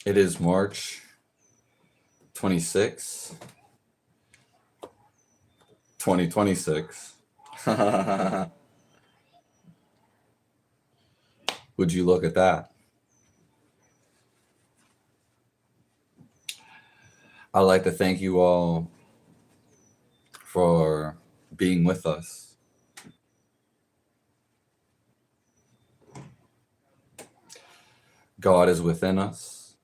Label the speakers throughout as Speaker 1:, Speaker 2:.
Speaker 1: It is March 26, 2026. Would you look at that? I'd like to thank you all for being with us. God is within us,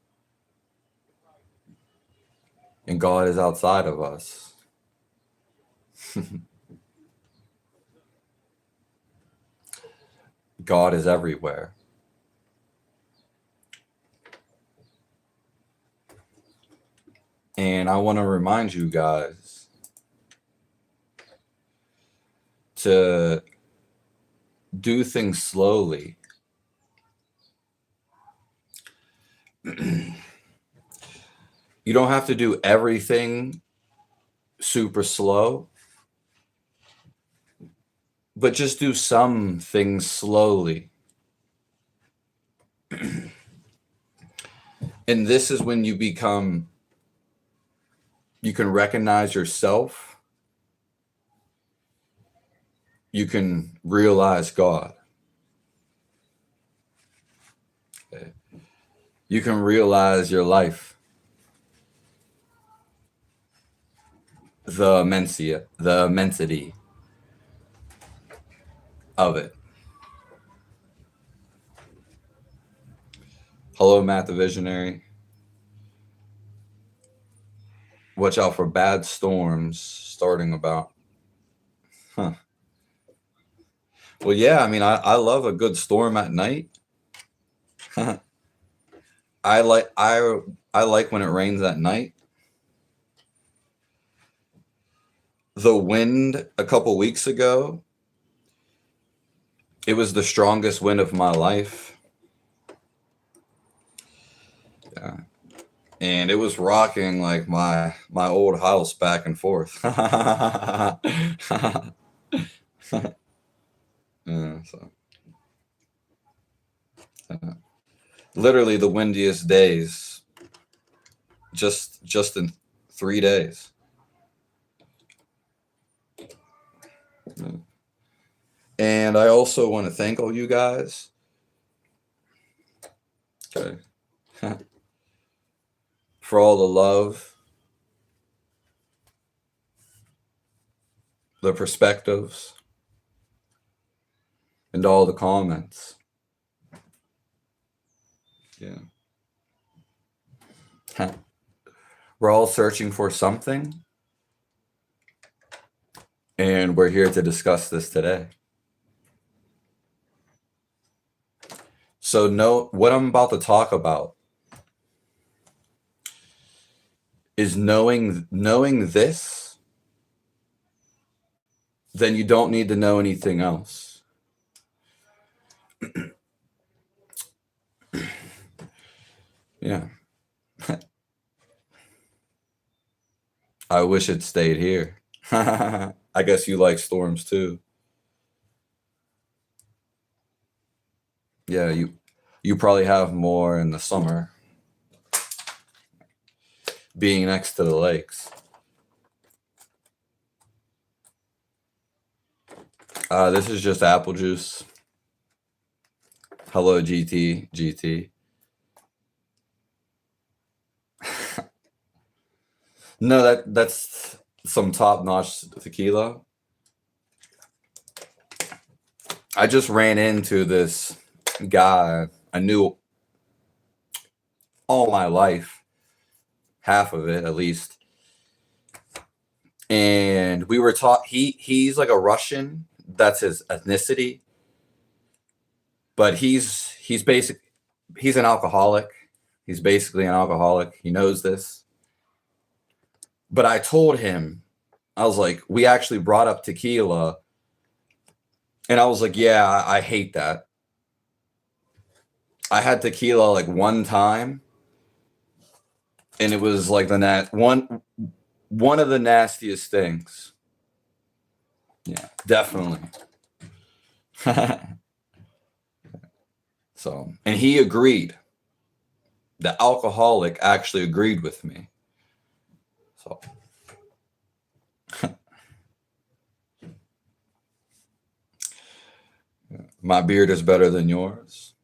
Speaker 1: and God is outside of us. God is everywhere. And I want to remind you guys to do things slowly. You don't have to do everything super slow, but just do some things slowly. And this is when you can recognize yourself. You can realize God. Okay. You can realize your life. The immensity of it. Hello, Matt the Visionary. Watch out for bad storms starting about. Well, yeah, I mean, I love a good storm at night. I like when it rains at night. The wind a couple weeks ago, it was the strongest wind of my life. Yeah. And it was rocking like my old house back and forth. Yeah, so. Literally the windiest days, just in 3 days. Yeah. And I also want to thank all you guys. Okay. For all the love, the perspectives, and all the comments. Yeah. We're all searching for something, and we're here to discuss this today. So what I'm about to talk about is knowing this, then you don't need to know anything else. Yeah. I wish it stayed here. I guess you like storms too. Yeah, you probably have more in the summer, being next to the lakes. This is just apple juice. Hello, GT. No, that's some top-notch tequila. I just ran into this guy I knew all my life, half of it at least. And we were taught he's like a Russian. That's his ethnicity. But he's an alcoholic. He's basically an alcoholic. He knows this. But I told him, I was like, we actually brought up tequila. And I was like, yeah, I hate that. I had tequila like one time. And it was like one of the nastiest things. Yeah, definitely. So, and he agreed. The alcoholic actually agreed with me. So, my beard is better than yours.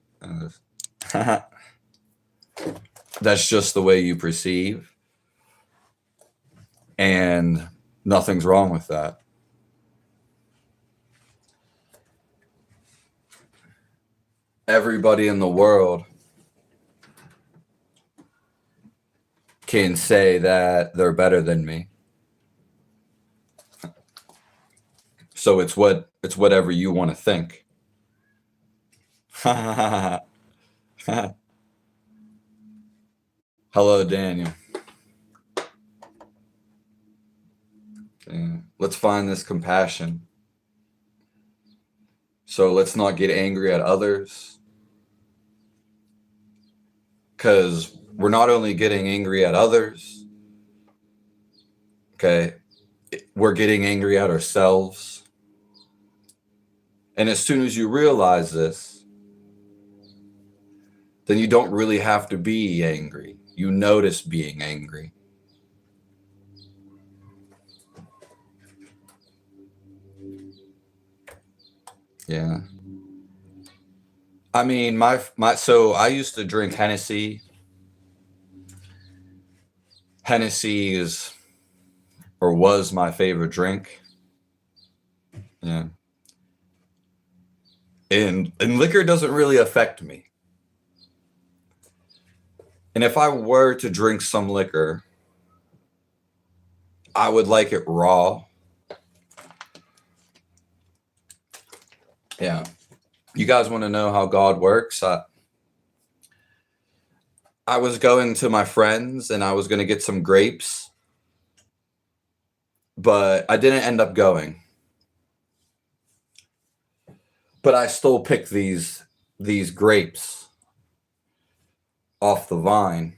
Speaker 1: That's just the way you perceive. And nothing's wrong with that. Everybody in the world can say that they're better than me. So it's whatever you want to think. Hello, Daniel. Let's find this compassion. So let's not get angry at others. Because we're not only getting angry at others, okay, we're getting angry at ourselves. And as soon as you realize this, then you don't really have to be angry. You notice being angry. Yeah. I mean, so I used to drink Hennessy. Hennessy was my favorite drink. Yeah. And liquor doesn't really affect me. And if I were to drink some liquor, I would like it raw. Yeah. You guys want to know how God works? I was going to my friends and I was going to get some grapes, but I didn't end up going. But I still picked these grapes off the vine.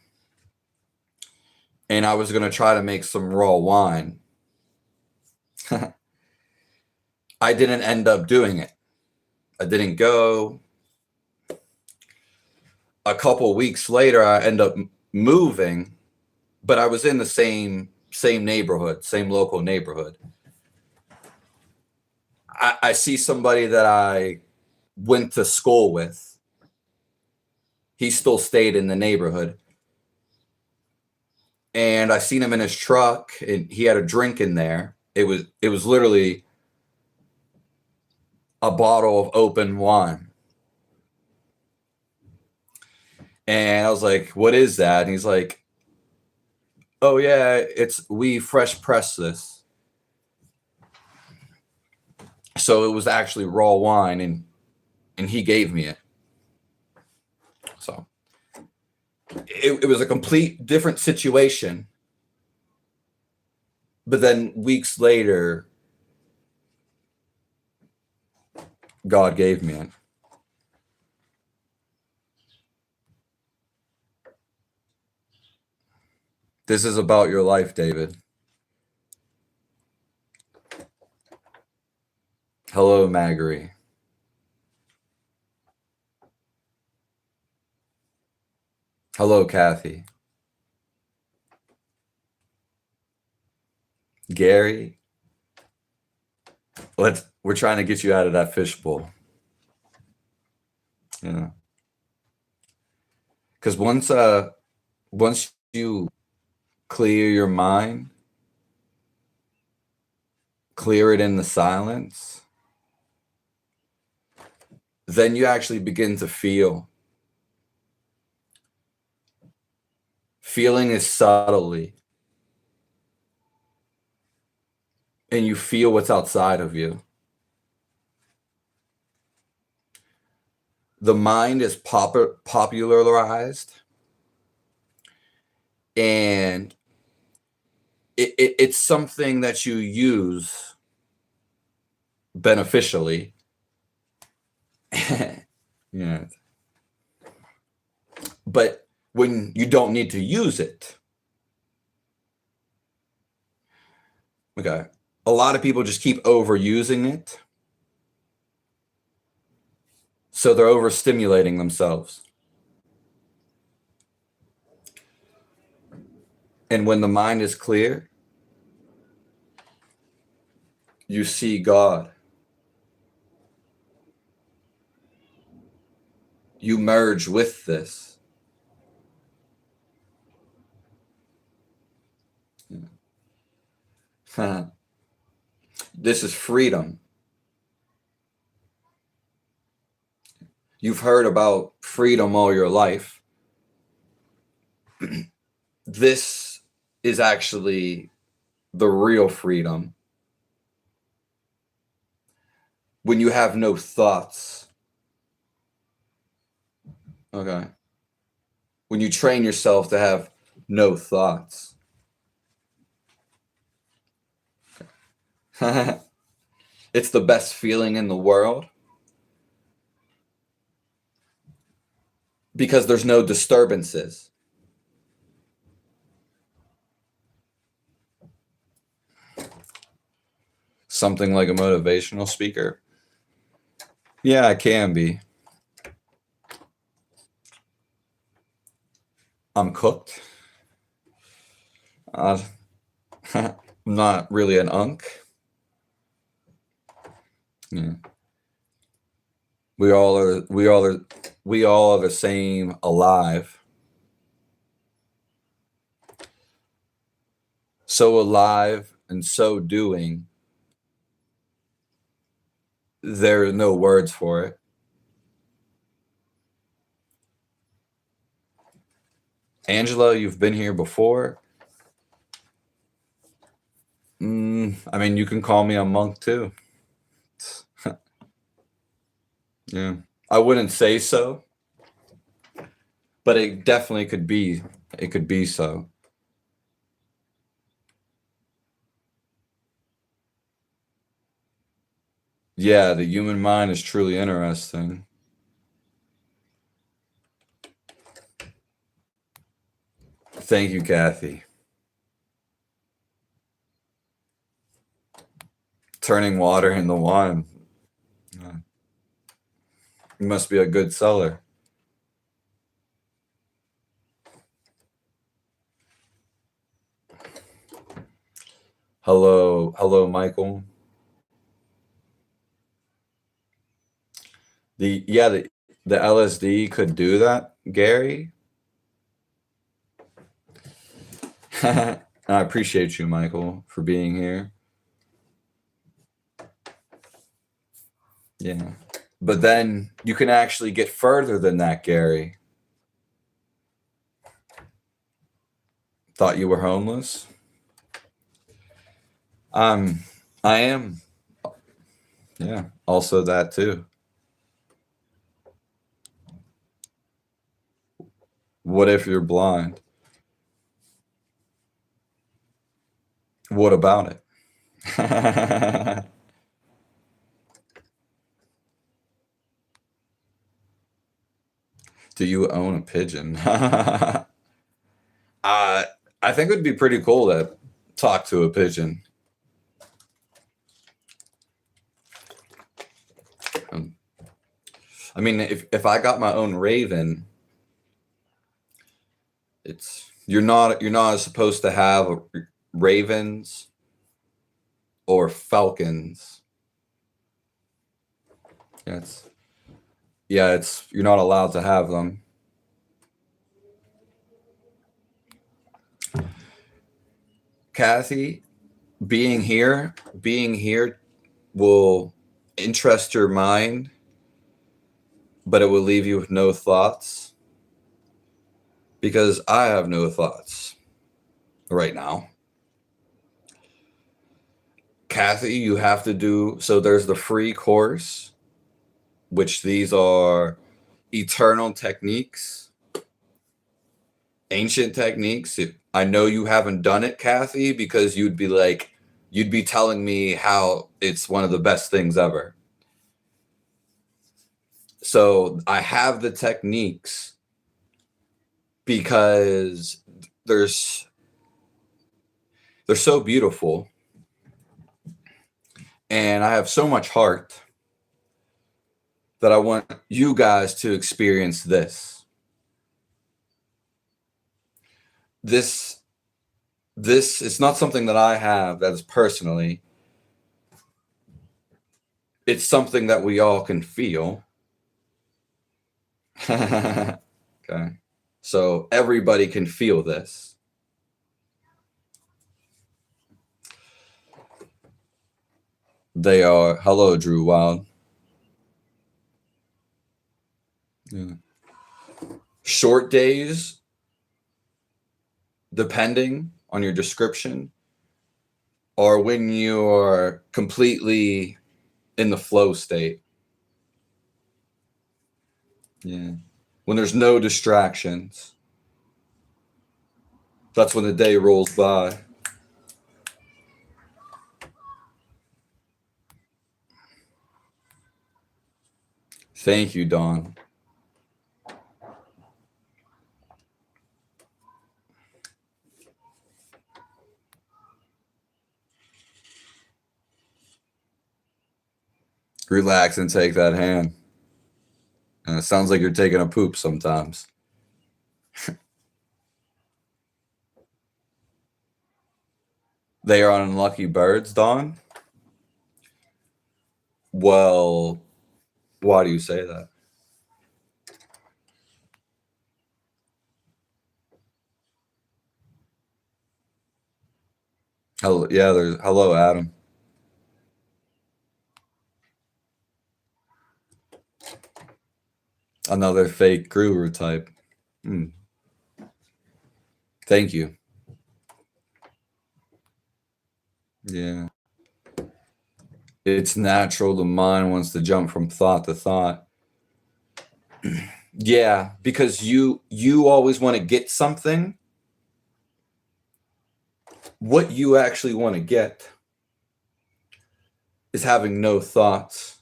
Speaker 1: And I was going to try to make some raw wine. I didn't end up doing it. I didn't go. A couple weeks later, I end up moving, but I was in the same neighborhood, same local neighborhood. I see somebody that I went to school with. He still stayed in the neighborhood. And I seen him in his truck and he had a drink in there. It was literally a bottle of open wine. And I was like, what is that? And he's like, oh yeah, we fresh pressed this. So it was actually raw wine and he gave me it. So it was a complete different situation. But then weeks later, God gave me it. This is about your life, David. Hello, Maggery. Hello, Kathy. Gary. We're trying to get you out of that fishbowl. Yeah. Because once you clear your mind, clear it in the silence, then you actually begin to feel. Feeling is subtly. And you feel what's outside of you. the mind is popularized, and it's something that you use beneficially. Yeah. But when you don't need to use it, okay, a lot of people just keep overusing it. So they're overstimulating themselves. And when the mind is clear, you see God. You merge with this. This is freedom. You've heard about freedom all your life. This is actually the real freedom. When you have no thoughts. Okay. When you train yourself to have no thoughts. It's the best feeling in the world. Because there's no disturbances. Something like a motivational speaker. Yeah, I can be. I'm cooked. I'm not really an unk. Yeah. We all are the same alive. So alive and so doing. There are no words for it. Angela, you've been here before. I mean, you can call me a monk too. Yeah, I wouldn't say so, but it definitely could be. It could be so. Yeah, the human mind is truly interesting. Thank you, Kathy. Turning water into wine. You must be a good seller. Hello, Michael. The LSD could do that, Gary. I appreciate you, Michael, for being here. Yeah. But then you can actually get further than that, Gary. Thought you were homeless? I am. Yeah, also that too. What if you're blind? What about it? Do you own a pigeon? I think it would be pretty cool to talk to a pigeon. I mean, if I got my own raven, you're not supposed to have ravens or falcons. You're not allowed to have them. Kathy, being here will interest your mind, but it will leave you with no thoughts, because I have no thoughts right now. Kathy, you have to do, so there's the free course, which these are eternal techniques, ancient techniques. I know you haven't done it, Kathy, because you'd be telling me how it's one of the best things ever. So I have the techniques because they're so beautiful, and I have so much heart that I want you guys to experience this. This is not something that I have that is personally. It's something that we all can feel. Okay. So everybody can feel this. They are, hello, Drew Wild. Yeah. Short days, depending on your description, or when you're completely in the flow state. Yeah. When there's no distractions. That's when the day rolls by. Thank you, Dawn. Relax and take that hand. And it sounds like you're taking a poop sometimes. They are unlucky birds, Dawn? Well, why do you say that? Hello, yeah, hello, Adam. Another fake guru type. Thank you. Yeah. It's natural. The mind wants to jump from thought to thought. Yeah, because you always want to get something. What you actually want to get is having no thoughts.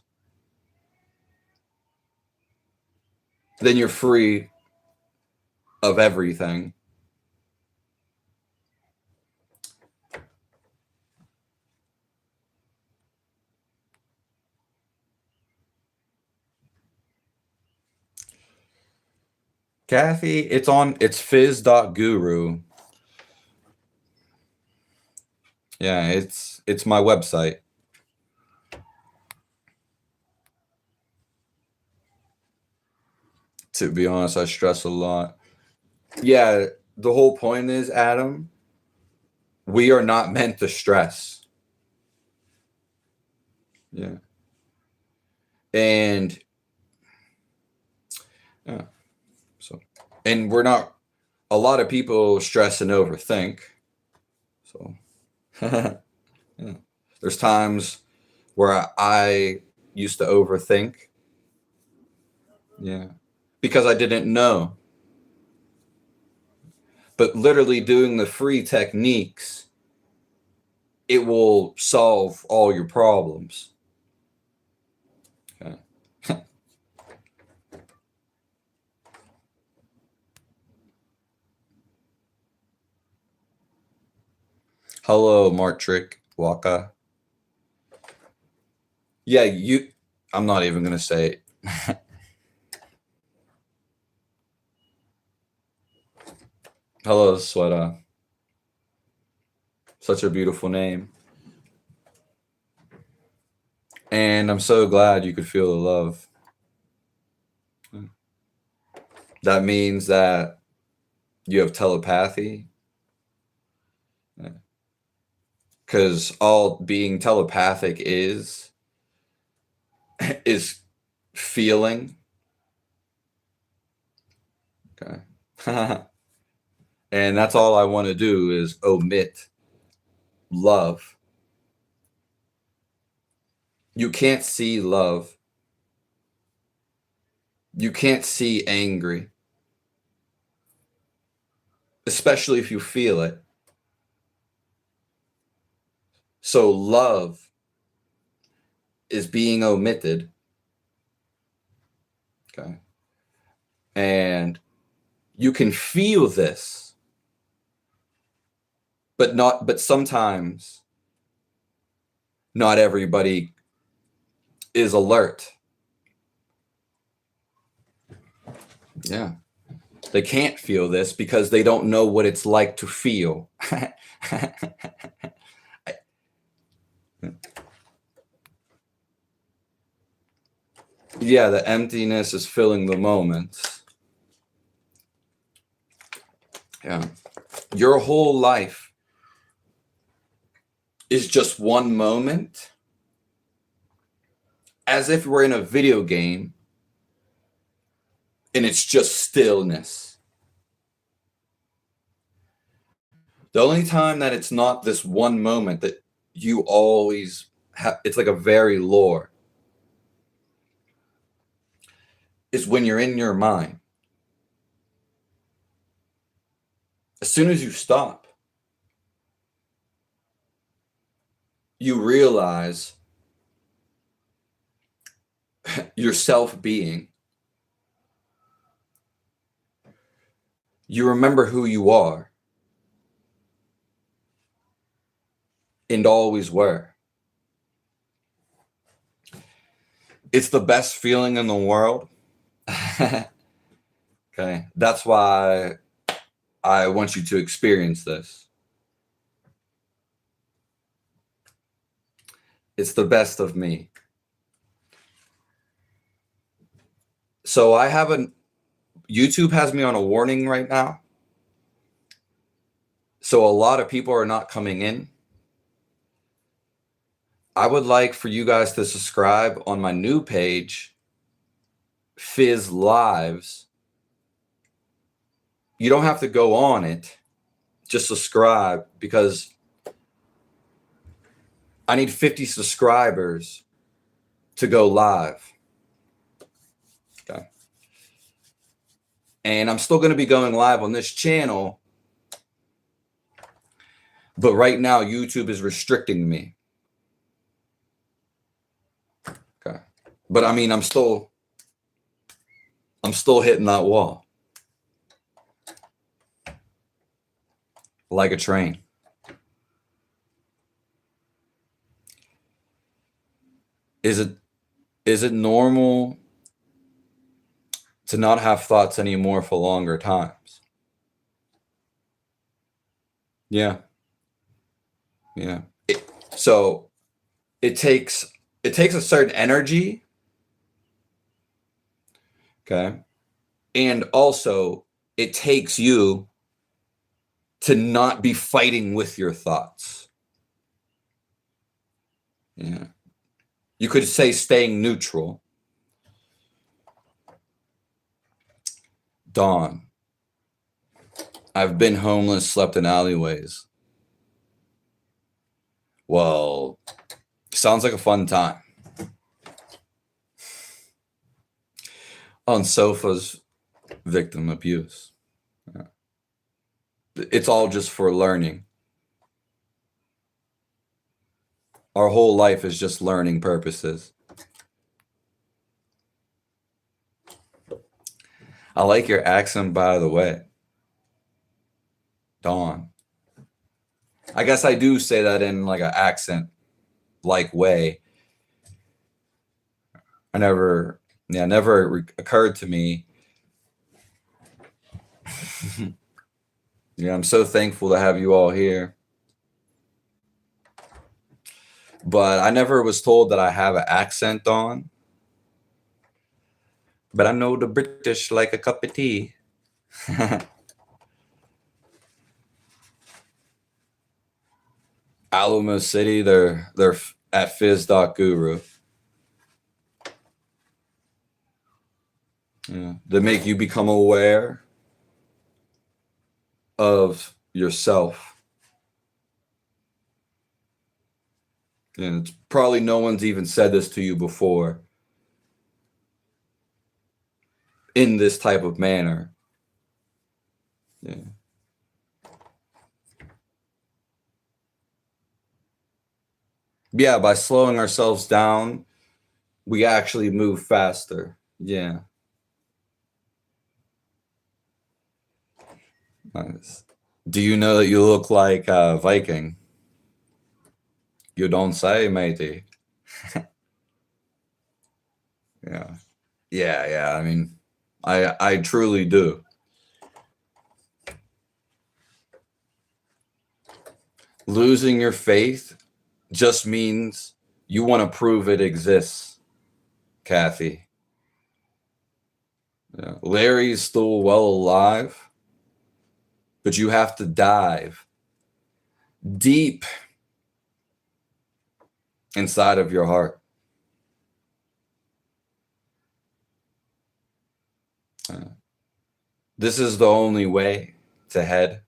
Speaker 1: Then you're free of everything. Kathy, it's fiz.guru. Yeah, it's my website. To be honest, I stress a lot. Yeah, the whole point is, Adam, we are not meant to stress. Yeah. And yeah. And we're not, a lot of people stress and overthink. So yeah. There's times where I used to overthink. Yeah. Because I didn't know. But literally doing the free techniques, it will solve all your problems. Okay. Hello, Martrick Waka. Yeah, I'm not even going to say it. Hello, Sweta. Such a beautiful name. And I'm so glad you could feel the love. That means that you have telepathy. Because all being telepathic is feeling. Okay. And that's all I want to do is omit love. You can't see love. You can't see angry, especially if you feel it. So love is being omitted. Okay. And you can feel this, but sometimes not everybody is alert. Yeah. They can't feel this because they don't know what it's like to feel. Yeah, the emptiness is filling the moments. Yeah. Your whole life is just one moment, as if we're in a video game and it's just stillness. The only time that it's not this one moment that you always have, it's like a very lore, is when you're in your mind. As soon as you stop, you realize your self-being. You remember who you are and always were. It's the best feeling in the world. Okay, that's why I want you to experience this. It's the best of me. So YouTube has me on a warning right now. So a lot of people are not coming in. I would like for you guys to subscribe on my new page, Fiz Lives. You don't have to go on it. Just subscribe, because I need 50 subscribers to go live. Okay. And I'm still going to be going live on this channel, but right now YouTube is restricting me. Okay. But I mean, I'm still hitting that wall like a train. Is it normal to not have thoughts anymore for longer times? Yeah. Yeah. So it takes a certain energy. Okay. And also it takes you to not be fighting with your thoughts. Yeah. You could say staying neutral. Dawn. I've been homeless, slept in alleyways. Well, sounds like a fun time. On sofas, victim abuse. Yeah. It's all just for learning. Our whole life is just learning purposes. I like your accent, by the way. Dawn. I guess I do say that in like an accent-like way. Never occurred to me. Yeah, I'm so thankful to have you all here. But I never was told that I have an accent on. But I know the British like a cup of tea. Alamo City, they're at fiz.guru. Yeah. They make you become aware of yourself. And it's probably no one's even said this to you before. in this type of manner. Yeah. Yeah, by slowing ourselves down, we actually move faster. Yeah. Nice. Do you know that you look like a Viking? You don't say, matey. Yeah. Yeah. I mean, I truly do. Losing your faith just means you want to prove it exists, Kathy. Yeah. Larry's still well alive, but you have to dive deep inside of your heart. This is the only way to head.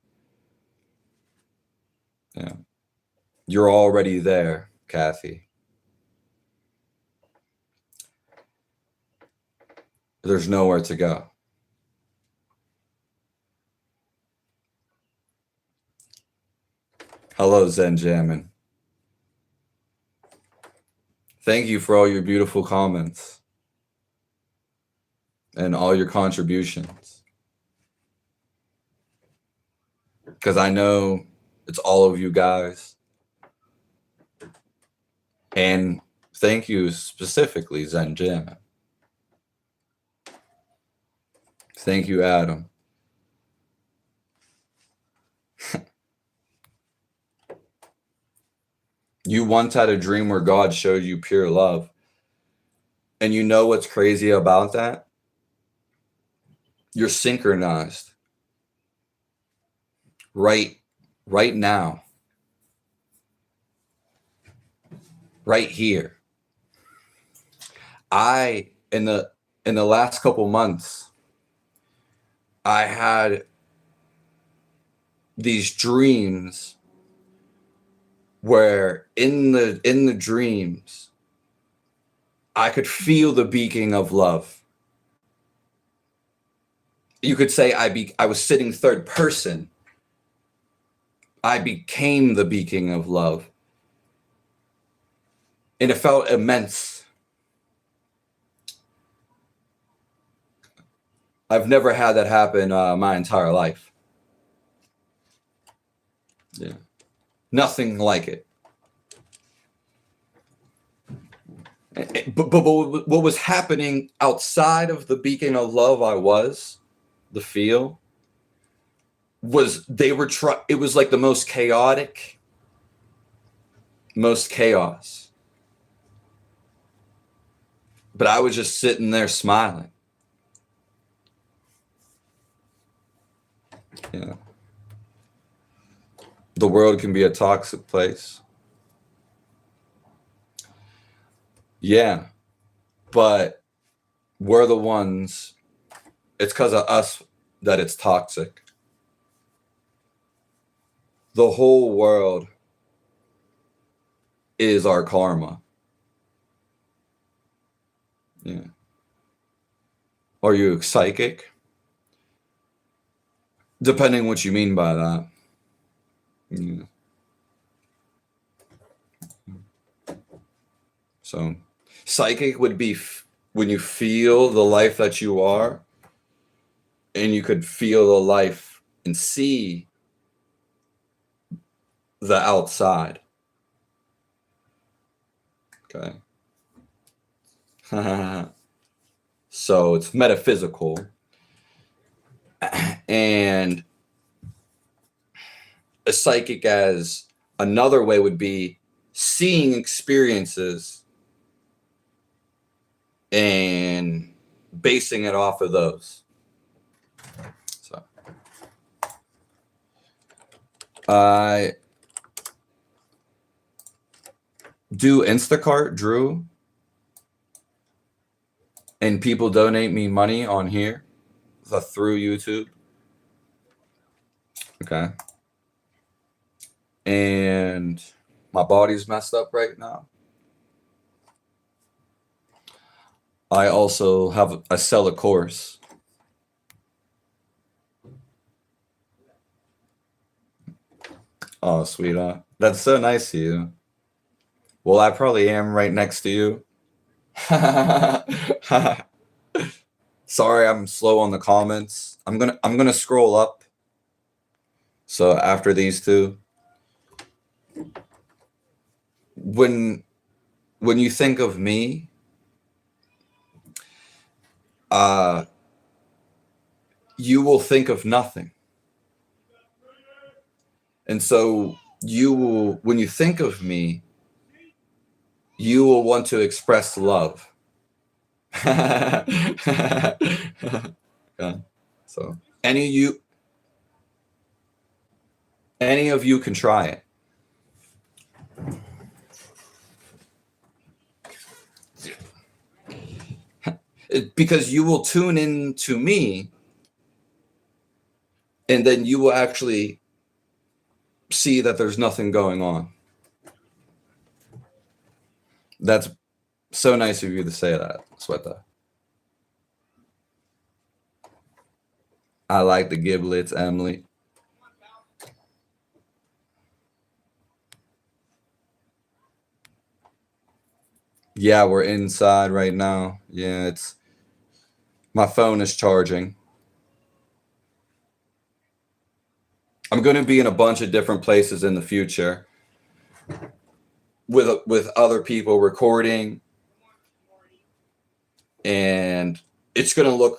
Speaker 1: Yeah. You're already there, Kathy. There's nowhere to go. Hello, Zen Jammin. Thank you for all your beautiful comments and all your contributions. Because I know it's all of you guys. And thank you specifically, Zen Jammin. Thank you, Adam. You once had a dream where God showed you pure love. And you know what's crazy about that? You're synchronized right now, right here. In the last couple months, I had these dreams where in the dreams I could feel the beacon of love. You could say I was sitting third person. I became the beacon of love. And it felt immense. I've never had that happen my entire life. Yeah. Nothing like it. But what was happening outside of the beacon of love the feel, was it was like the most chaotic, most chaos. But I was just sitting there smiling. Yeah. The world can be a toxic place. Yeah. But we're the ones, it's because of us that it's toxic. The whole world is our karma. Yeah. Are you psychic? Depending what you mean by that. Yeah. So psychic would be when you feel the life that you are, and you could feel the life and see the outside. Okay. So it's metaphysical. And a psychic, as another way, would be seeing experiences and basing it off of those. So I do Instacart, Drew, and people donate me money on here through YouTube. Okay. And my body's messed up right now. I also I sell a course Oh, sweetheart. That's so nice of you. Well, I probably am right next to you. Sorry, I'm slow on the comments. I'm gonna scroll up. So after these two, when you think of me, you will think of nothing. And so you will, when you think of me, you will want to express love. Yeah. So any of you can try it. Because you will tune in to me, and then you will actually see that there's nothing going on. That's so nice of you to say that, Sweta. I like the giblets, Emily. Yeah, we're inside right now. Yeah, it's my phone is charging. I'm going to be in a bunch of different places in the future with other people recording, and it's going to look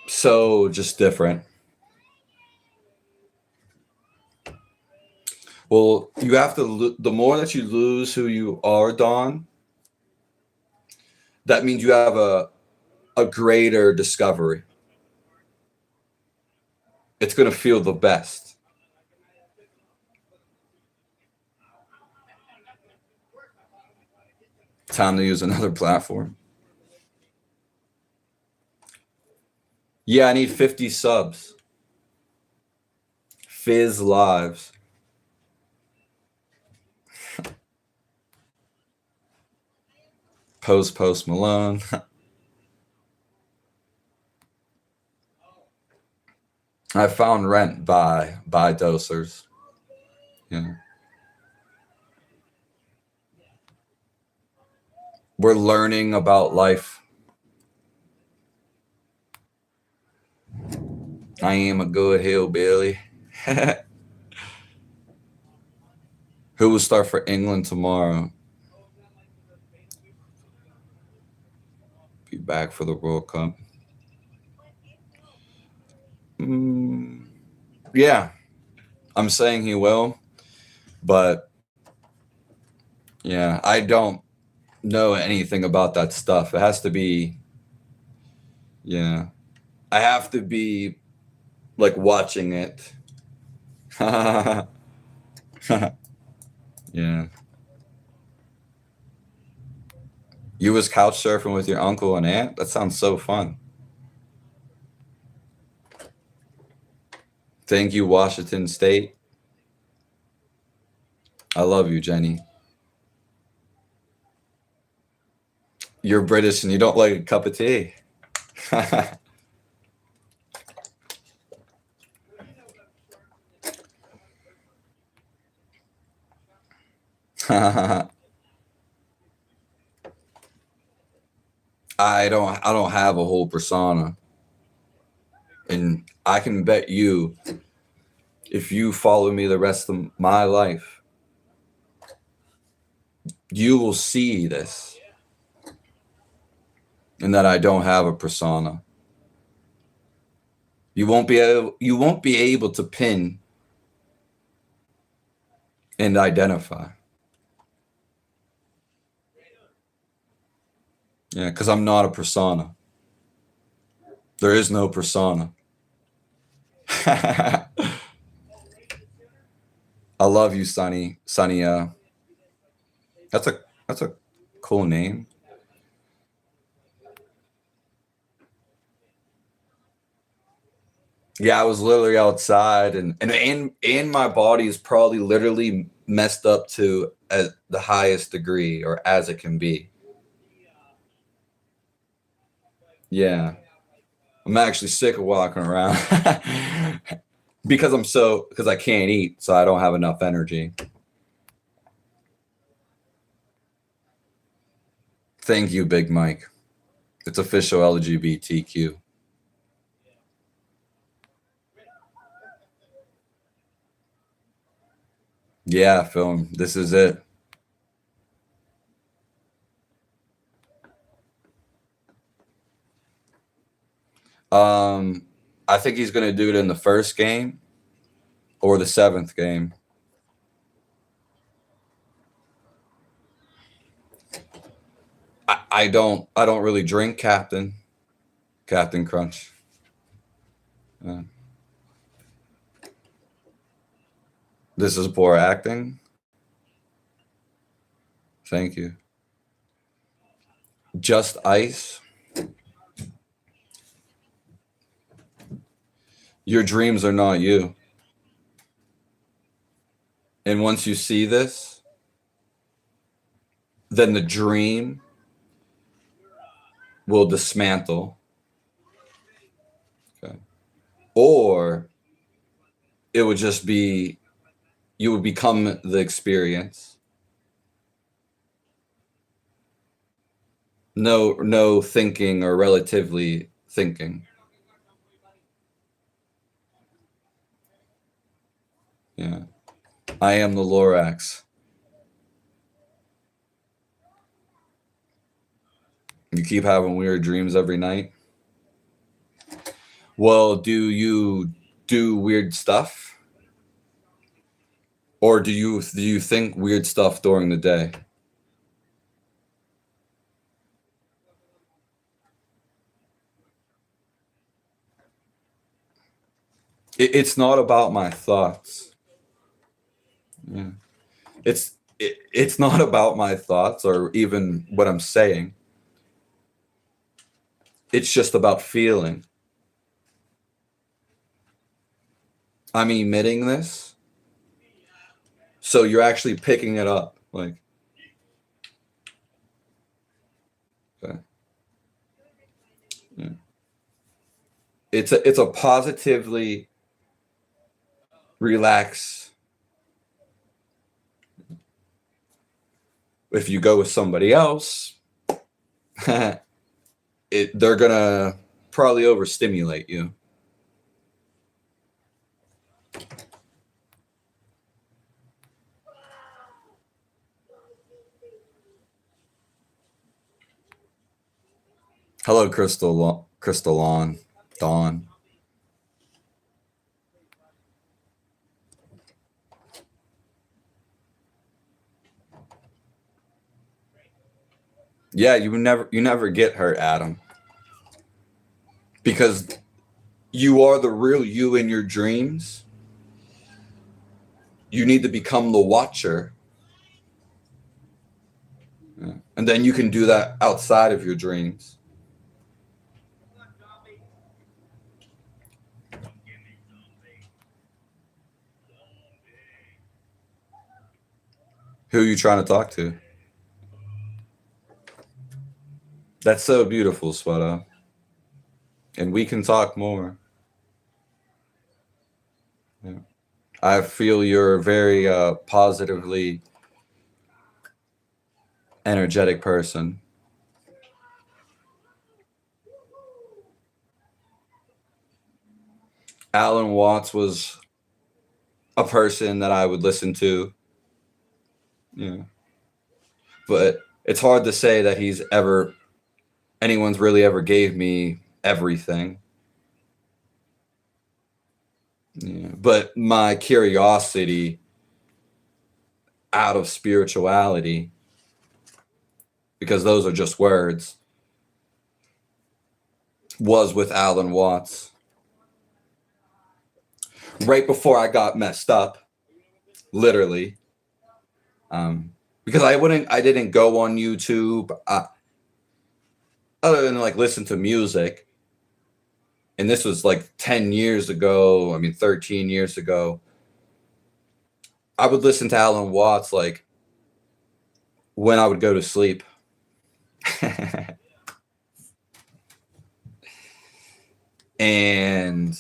Speaker 1: so just different. Well, you have to, the more that you lose who you are, Dawn, that means you have a greater discovery. It's going to feel the best. Time to use another platform. Yeah, I need 50 subs. Fizz lives. Post Malone. I found Rent by Dosers. Yeah. We're learning about life. I am a good hillbilly. Who will start for England tomorrow? Be back for the World Cup. Yeah, I'm saying he will, but yeah, I don't know anything about that stuff. It has to be, yeah, I have to be like watching it. Yeah. You was couch surfing with your uncle and aunt? That sounds so fun. Thank you, Washington State. I love you, Jenny. You're British and you don't like a cup of tea. I don't have a whole persona. And I can bet you, if you follow me the rest of my life, you will see this. And that I don't have a persona. You won't be able to pin and identify. Yeah, because I'm not a persona. There is no persona. I love you, Sunny. Sunny, that's a cool name. Yeah, I was literally outside, and my body is probably literally messed up to the highest degree, or as it can be. Yeah, I'm actually sick of walking around. because I can't eat, so I don't have enough energy. Thank you, Big Mike. It's official LGBTQ. Yeah, film. This is it. I think he's going to do it in the first game or the 7th game. I don't really drink Captain Crunch. This is poor acting. Thank you. Just ice. Your dreams are not you. And once you see this, then the dream will dismantle. Okay. Or it would just be, you would become the experience. No thinking or relatively thinking. Yeah. I am the Lorax. You keep having weird dreams every night. Well, do you do weird stuff? Or do you think weird stuff during the day? It's not about my thoughts. Yeah. It's not about my thoughts or even what I'm saying. It's just about feeling. I'm emitting this. So you're actually picking it up. Like, okay. Yeah. It's a positively relax. If you go with somebody else, they're gonna probably overstimulate you. Hello, Crystal on Dawn. Yeah, you never get hurt, Adam. Because you are the real you in your dreams. You need to become the watcher. Yeah. And then you can do that outside of your dreams. Who are you trying to talk to? That's so beautiful, Sweater. And we can talk more. Yeah. I feel you're a very positively energetic person. Alan Watts was a person that I would listen to. Yeah. But it's hard to say that anyone's really ever gave me everything. Yeah. But my curiosity out of spirituality, because those are just words, was with Alan Watts. Right before I got messed up, literally. Because I didn't go on YouTube other than like listen to music. And this was like 10 years ago. I mean, 13 years ago. I would listen to Alan Watts like when I would go to sleep. And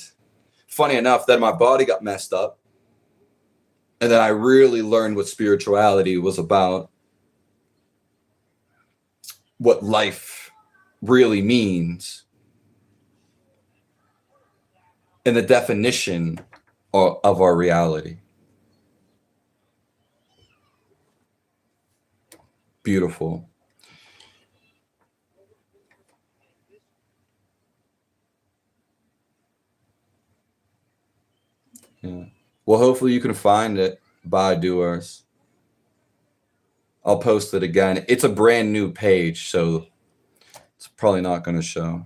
Speaker 1: funny enough, then my body got messed up. And then I really learned what spirituality was about, what life really means, and the definition of our reality. Beautiful. Yeah. Well, hopefully you can find it by doers. I'll post it again. It's a brand new page, so it's probably not going to show.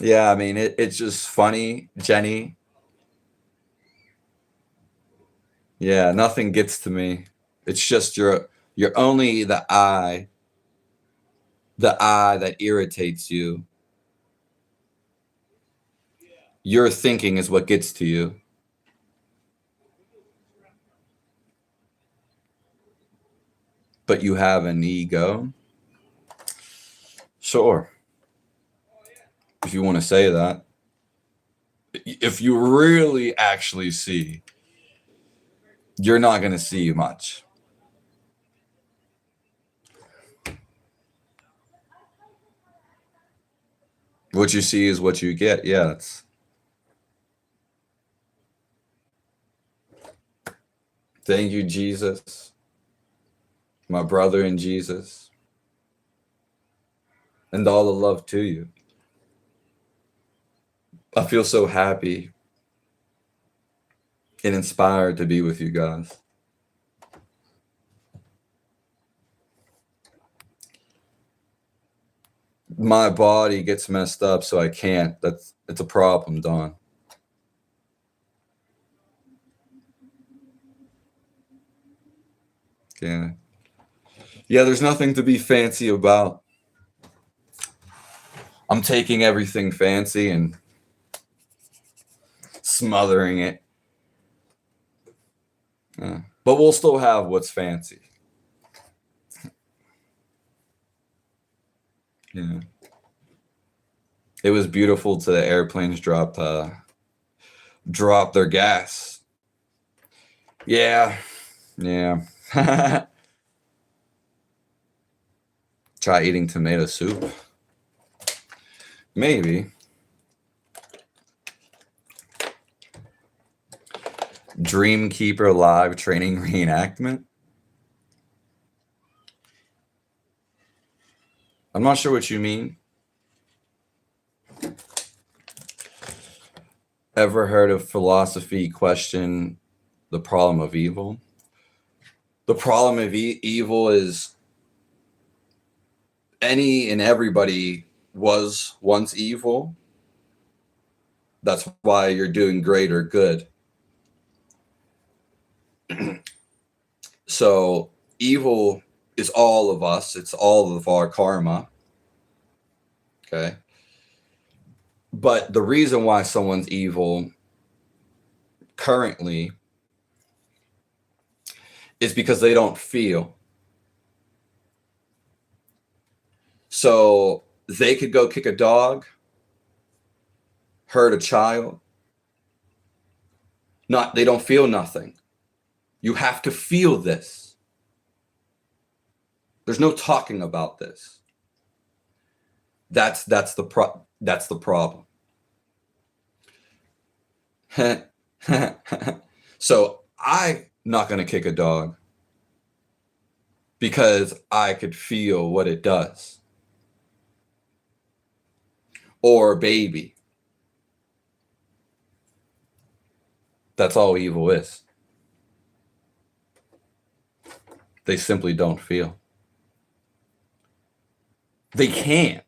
Speaker 1: Yeah, I mean, it's just funny, Jenny. Yeah, nothing gets to me. It's just you're only the eye that irritates you. Your thinking is what gets to you. But you have an ego. Sure. If you want to say that. If you really actually see, you're not going to see much. What you see is what you get. Yeah. Thank you, Jesus. My brother in Jesus. And all the love to you. I feel so happy and inspired to be with you guys. My body gets messed up, so I can't. It's a problem, Dawn. Yeah. Yeah, there's nothing to be fancy about. I'm taking everything fancy and smothering it. But we'll still have what's fancy. Yeah. It was beautiful to the airplanes drop their gas. Yeah. Yeah. Try eating tomato soup. Maybe. Dreamkeeper live training reenactment. I'm not sure what you mean. Ever heard of philosophy question the problem of evil? The problem of evil is any and everybody was once evil. That's why you're doing great or good. So evil is all of us. It's all of our karma. Okay. But the reason why someone's evil currently is because they don't feel. So they could go kick a dog, hurt a child. They don't feel nothing. You have to feel this. There's no talking about this. That's the problem. So I'm not going to kick a dog because I could feel what it does. Or a baby. That's all evil is. They simply don't feel. They can't.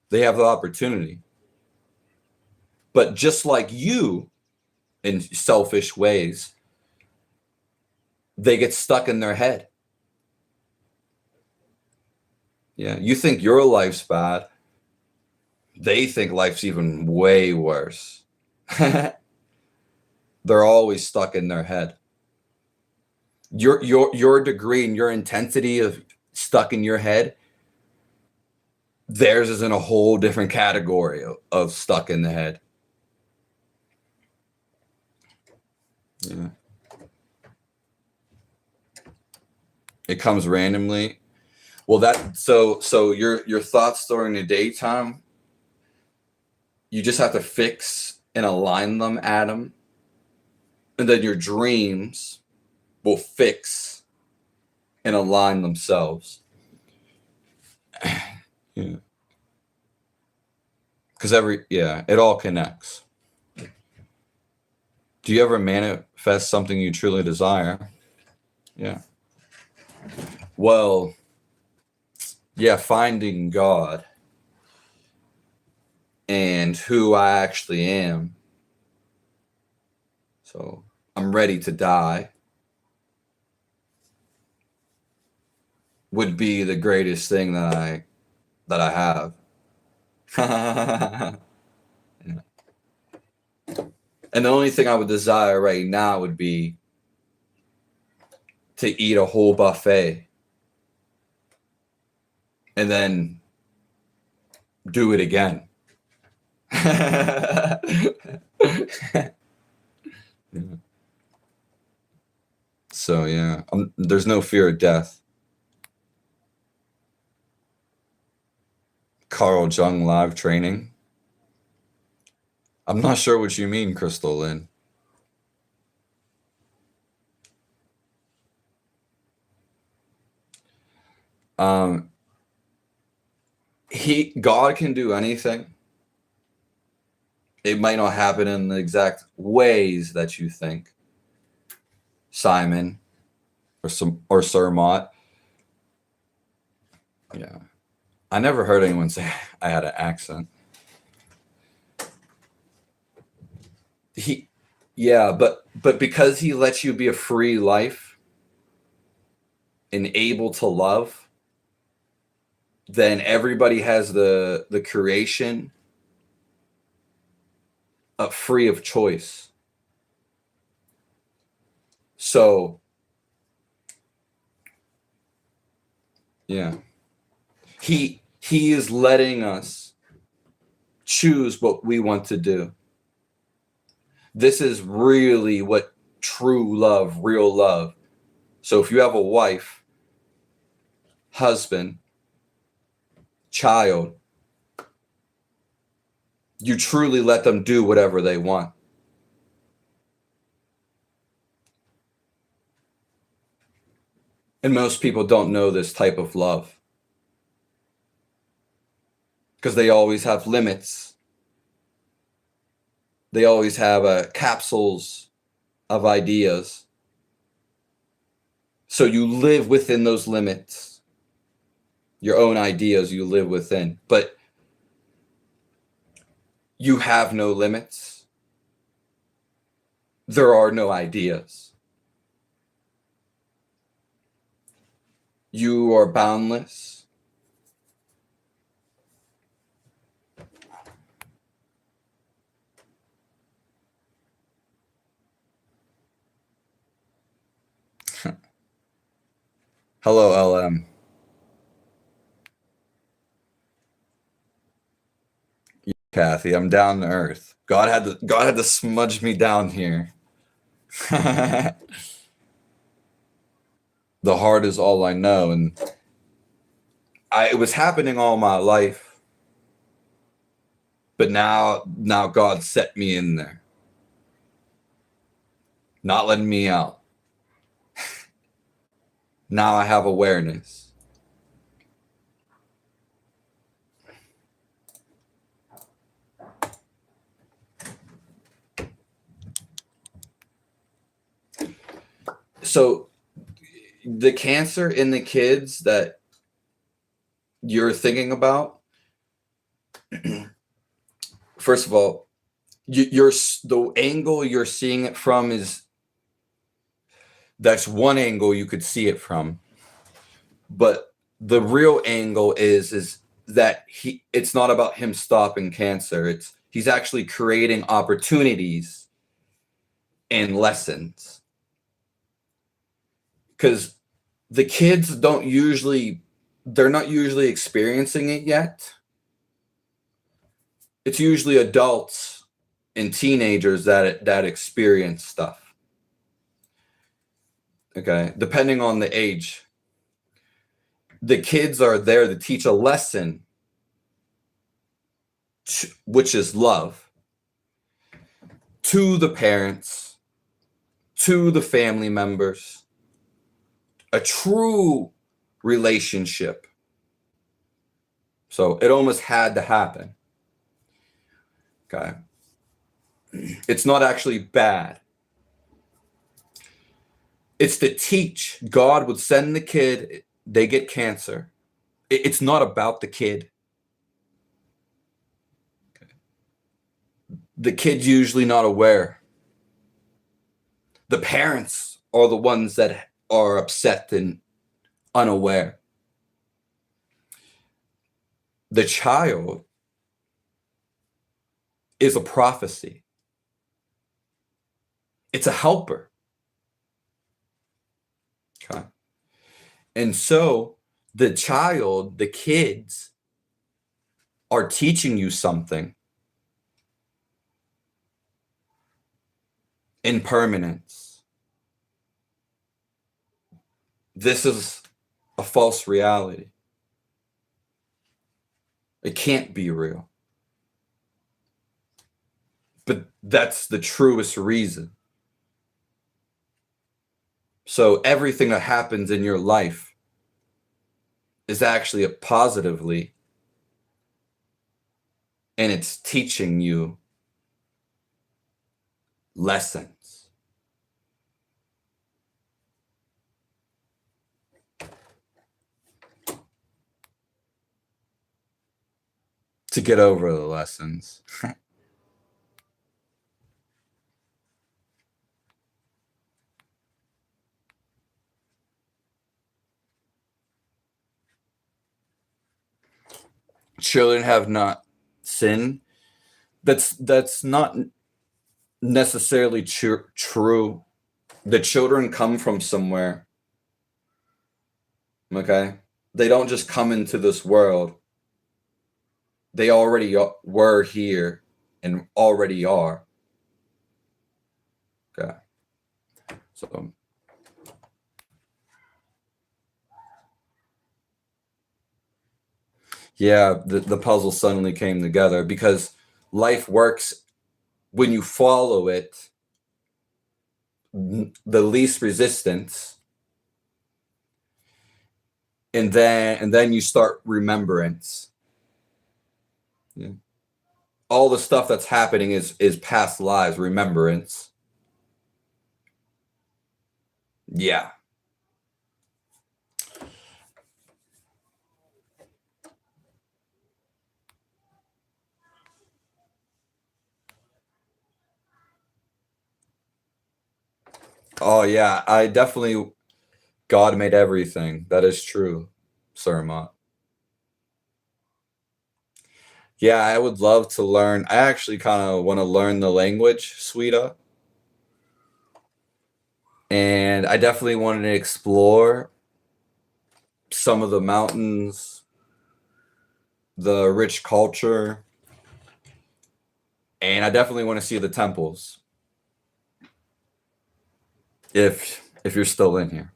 Speaker 1: They have the opportunity. But just like you, in selfish ways, they get stuck in their head. Yeah, you think your life's bad. They think life's even way worse. They're always stuck in their head. Your degree and your intensity of stuck in your head theirs is in a whole different category of stuck in the head. Yeah. It comes randomly. Well, so your thoughts during the daytime, you just have to fix and align them, Adam. And then your dreams will fix and align themselves. Yeah. Because it all connects. Do you ever manifest something you truly desire? Yeah. Well, yeah, finding God and who I actually am. So I'm ready to die would be the greatest thing that I have. Yeah. And the only thing I would desire right now would be to eat a whole buffet and then do it again. Yeah. So yeah, there's no fear of death. Carl Jung live training. I'm not sure what you mean, Crystal Lynn. God can do anything. It might not happen in the exact ways that you think, Simon or Sir Mott. Yeah. I never heard anyone say I had an accent. But because he lets you be a free life and able to love, then everybody has the creation free of choice. So yeah, he is letting us choose what we want to do. This is really what true love, real love. So if you have a wife, husband, child, you truly let them do whatever they want. And most people don't know this type of love because they always have limits. They always have capsules of ideas. So you live within those limits. Your own ideas you live within. But you have no limits. There are no ideas. You are boundless. Hello, LM. Kathy, I'm down to earth. God had to smudge me down here. The heart is all I know, and it was happening all my life. But now God set me in there. Not letting me out. Now I have awareness. So the cancer in the kids that you're thinking about, first of all, the angle you're seeing it from that's one angle you could see it from. But the real angle is that it's not about him stopping cancer. He's actually creating opportunities and lessons. Because the kids don't usually they're not usually experiencing it yet. It's usually adults and teenagers that experience stuff. Okay, depending on the age. The kids are there to teach a lesson, which is love, to the parents, to the family members, a true relationship. So it almost had to happen. Okay. It's not actually bad. It's to teach. God would send the kid, they get cancer. It's not about the kid. Okay. The kid's usually not aware. The parents are the ones that are upset and unaware. The child is a prophecy. It's a helper. Okay. And so the child, the kids are teaching you something. Impermanence. This is a false reality. It can't be real. But that's the truest reason. So everything that happens in your life is actually positively, and it's teaching you lessons. To get over the lessons. Children have not sinned. That's not necessarily true. The children come from somewhere. Okay? They don't just come into this world. They already were here and already are. Okay. So yeah, the puzzle suddenly came together because life works when you follow it, the least resistance, and then you start remembrance. Yeah. All the stuff that's happening is past lives, remembrance. Yeah. Oh yeah, I definitely, God made everything. That is true, Sir Mott. Yeah, I would love to learn. I actually kind of want to learn the language, Sweda. And I definitely wanted to explore some of the mountains, the rich culture, and I definitely want to see the temples. If you're still in here.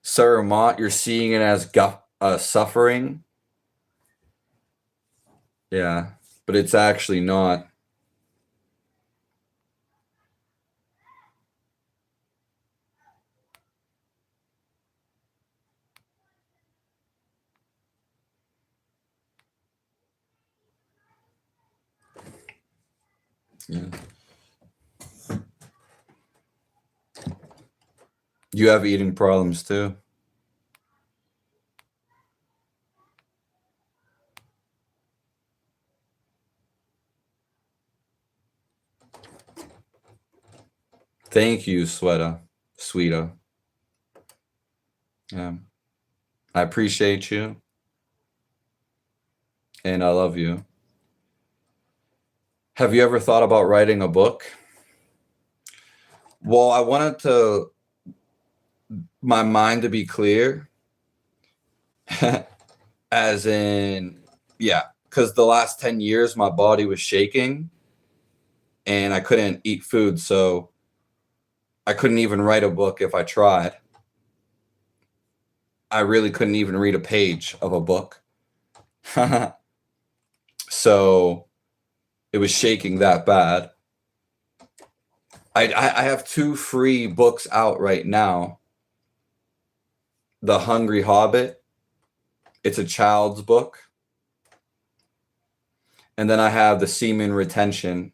Speaker 1: Sir Mott, you're seeing it as suffering. Yeah, but it's actually not. Yeah. You have eating problems too. Thank you, Sweeta. Yeah. I appreciate you. And I love you. Have you ever thought about writing a book? Well, I wanted to my mind to be clear, as in, yeah, because the last 10 years my body was shaking and I couldn't eat food, so I couldn't even write a book if I tried. I really couldn't even read a page of a book. So it was shaking that bad. I have 2 free books out right now. The Hungry Hobbit. It's a child's book. And then I have the Semen Retention.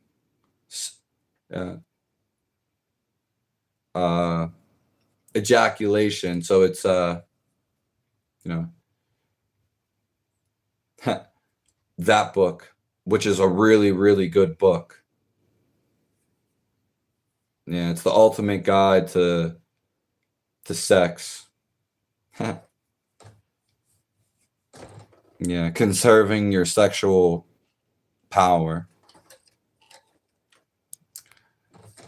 Speaker 1: Ejaculation. So it's that book, which is a really, really good book. Yeah, it's the ultimate guide to sex. Yeah, conserving your sexual power.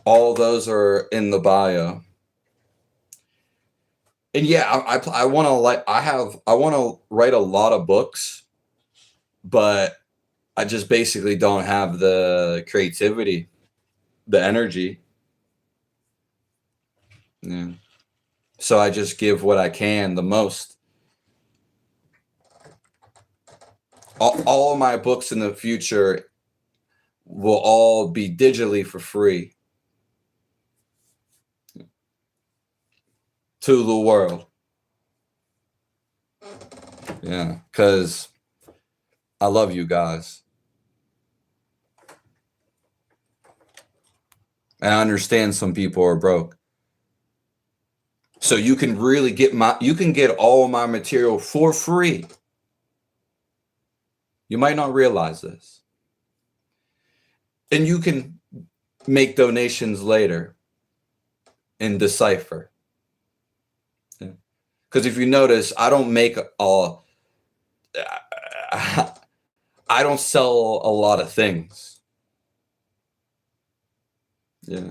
Speaker 1: All those are in the bio. And yeah, I want to write a lot of books, but I just basically don't have the creativity, the energy. Yeah. So I just give what I can the most. All of my books in the future will all be digitally for free to the world. Yeah, because I love you guys. And I understand some people are broke. So you can really you can get all my material for free. You might not realize this. And you can make donations later in Decipher. Because if you notice, I don't make all, I don't sell a lot of things. Yeah.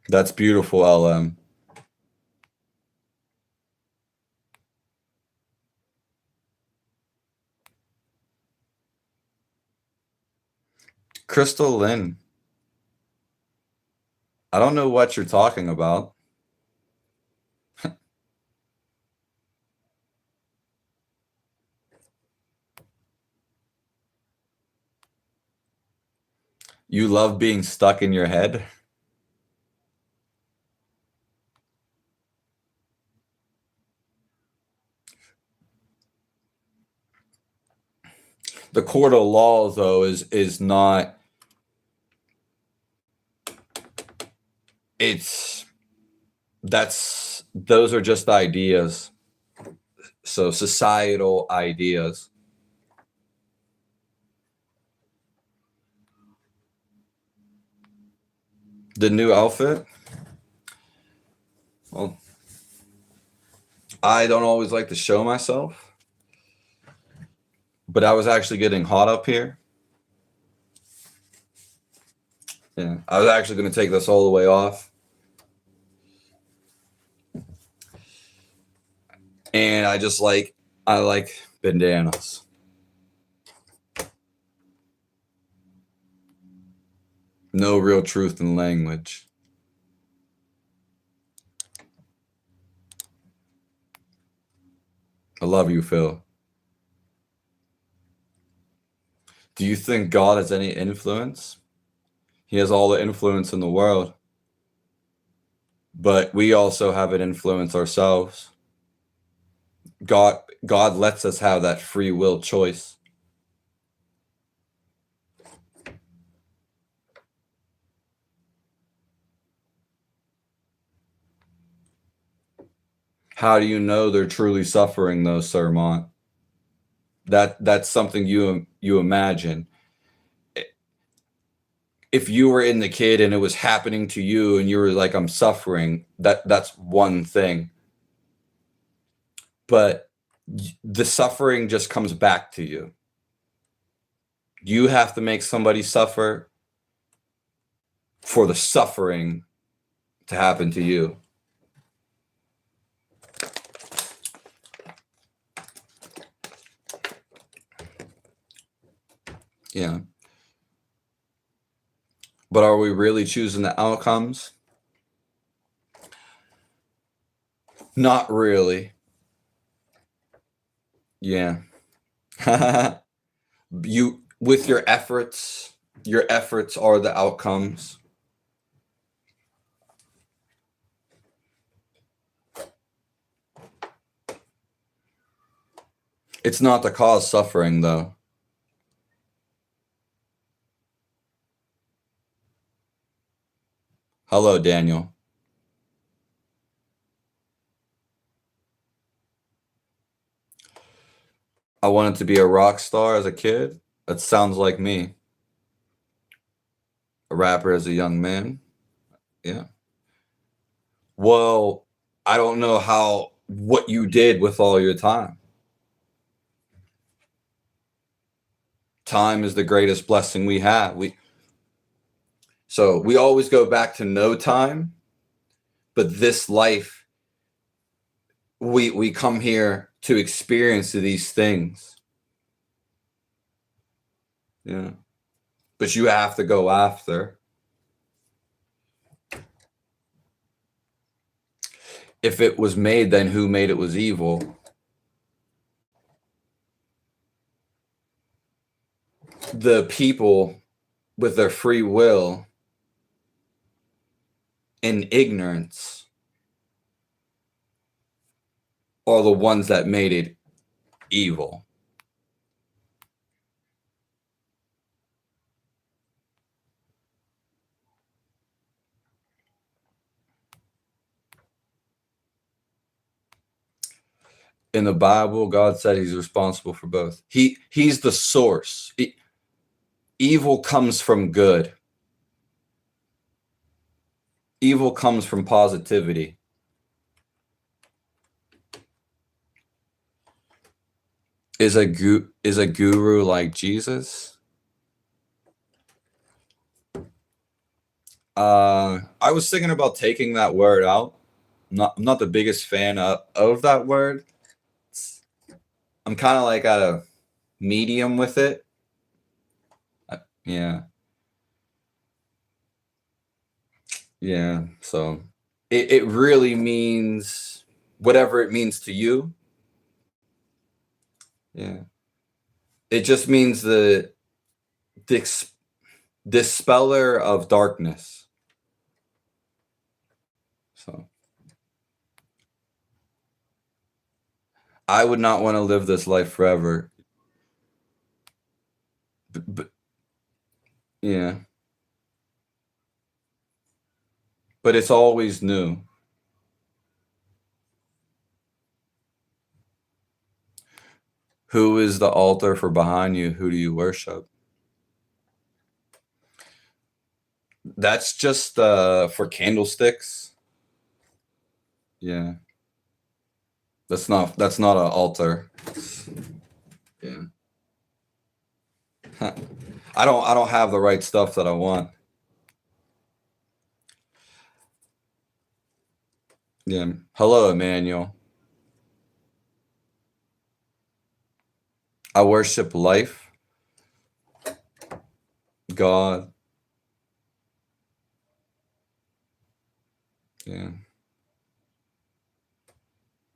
Speaker 1: That's beautiful, LM. Crystal Lynn. I don't know what you're talking about. You love being stuck in your head? The court of law, though, is not. Those are just ideas. So societal ideas. The new outfit? Well, I don't always like to show myself, but I was actually getting hot up here. Yeah, I was actually going to take this all the way off. And I like bandanas. No real truth in language. I love you, Phil. Do you think God has any influence? He has all the influence in the world. But we also have an influence ourselves. God lets us have that free will choice. How do you know they're truly suffering, though, Sir Mont? That's something you imagine. If you were in the kid and it was happening to you and you were like, I'm suffering, that's one thing. But the suffering just comes back to you. You have to make somebody suffer for the suffering to happen to you. Yeah. But are we really choosing the outcomes? Not really. Yeah. You, with your efforts are the outcomes. It's not to cause suffering, though. Hello, Daniel. I wanted to be a rock star as a kid. That sounds like me. A rapper as a young man. Yeah. Well, I don't know what you did with all your time. Time is the greatest blessing we have. So we always go back to no time, but this life, we come here to experience these things. Yeah. But you have to go after. If it was made, then who made it was evil? The people with their free will and ignorance are the ones that made it evil. In the Bible, God said he's responsible for both. He's the source. Evil comes from good. Evil comes from positivity. Is a guru like Jesus? I was thinking about taking that word out. I'm not the biggest fan of that word. I'm kind of like at a medium with it. Yeah. Yeah. So it really means whatever it means to you. Yeah. It just means the dispeller of darkness. So I would not want to live this life forever. But yeah. But it's always new. Who is the altar for behind you? Who do you worship? That's just for candlesticks. Yeah. That's not an altar. Yeah. I don't have the right stuff that I want. Yeah. Hello, Emmanuel. I worship life, God. Yeah.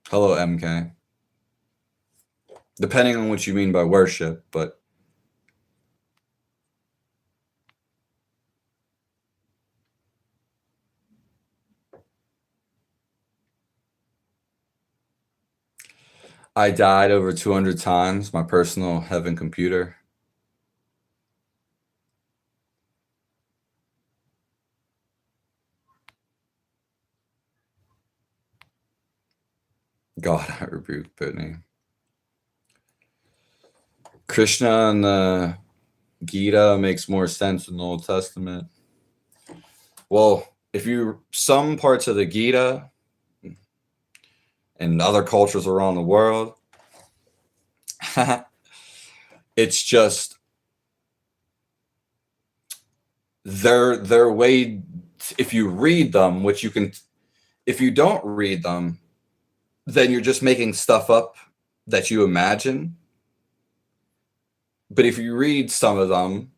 Speaker 1: Hello, MK. Depending on what you mean by worship, but I died over 200 times, my personal heaven computer. God, I rebuke Pitney. Krishna and the Gita makes more sense in the Old Testament. Well, some parts of the Gita and other cultures around the world, it's just they're way, if you read them, which you can, if you don't read them, then you're just making stuff up that you imagine. But if you read some of them,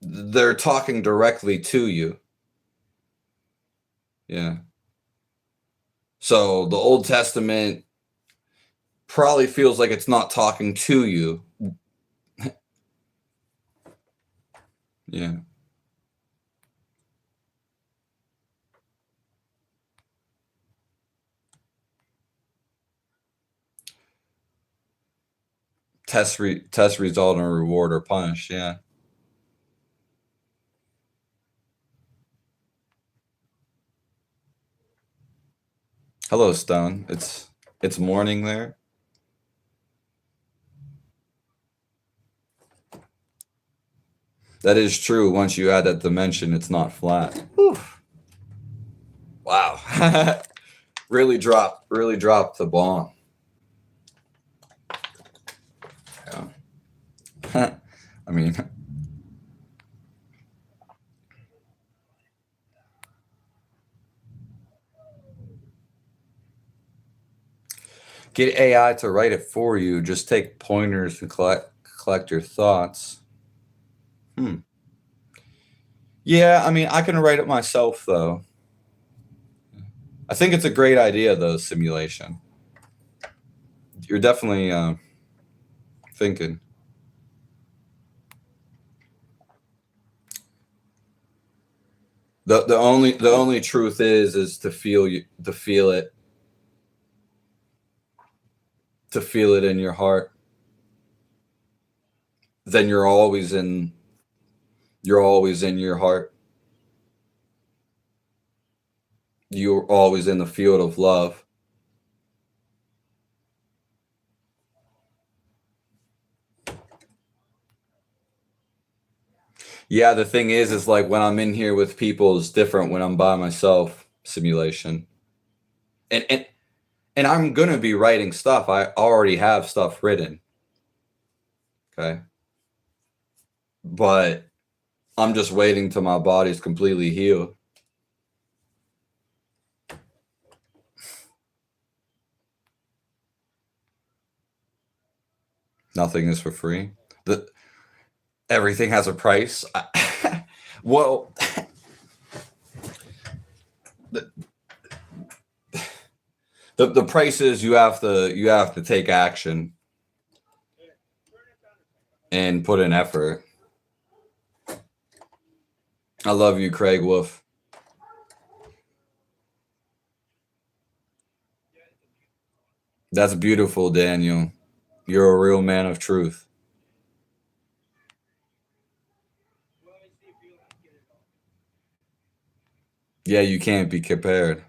Speaker 1: they're talking directly to you. Yeah. So the Old Testament probably feels like it's not talking to you. Yeah. Test result and reward or punish. Yeah. Hello, Stone. It's morning there. That is true. Once you add that dimension, it's not flat. Oof. Wow. really dropped the bomb. Yeah. I mean, get AI to write it for you. Just take pointers and collect your thoughts. Yeah, I mean, I can write it myself, though. I think it's a great idea, though, simulation. You're definitely thinking. The only truth is to feel it, to feel it in your heart. Then you're always in your heart. You're always in the field of love. Yeah, the thing is like when I'm in here with people is different when I'm by myself, simulation. And I'm gonna be writing stuff. I already have stuff written. Okay. But I'm just waiting till my body's completely healed. Nothing is for free. Everything has a price. Well, the price is you have to take action and put in effort. I love you, Craig Wolf. That's beautiful, Daniel. You're a real man of truth. Yeah, you can't be compared.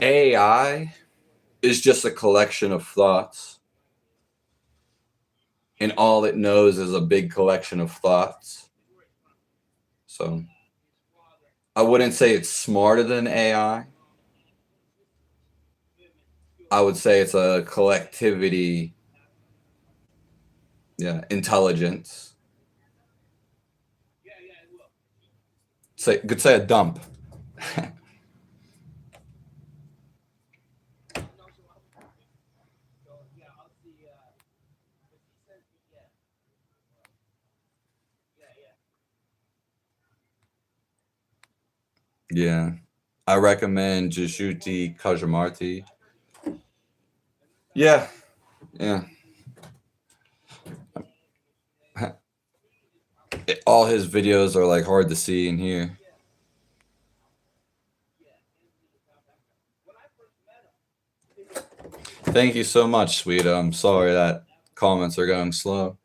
Speaker 1: AI is just a collection of thoughts. And all it knows is a big collection of thoughts. So I wouldn't say it's smarter than AI. I would say it's a collectivity, intelligence. Could say a dump. Yeah. I recommend Jashuti Kajamarti. Yeah. Yeah. All his videos are like hard to see and hear. Thank you so much, sweetie. I'm sorry that comments are going slow.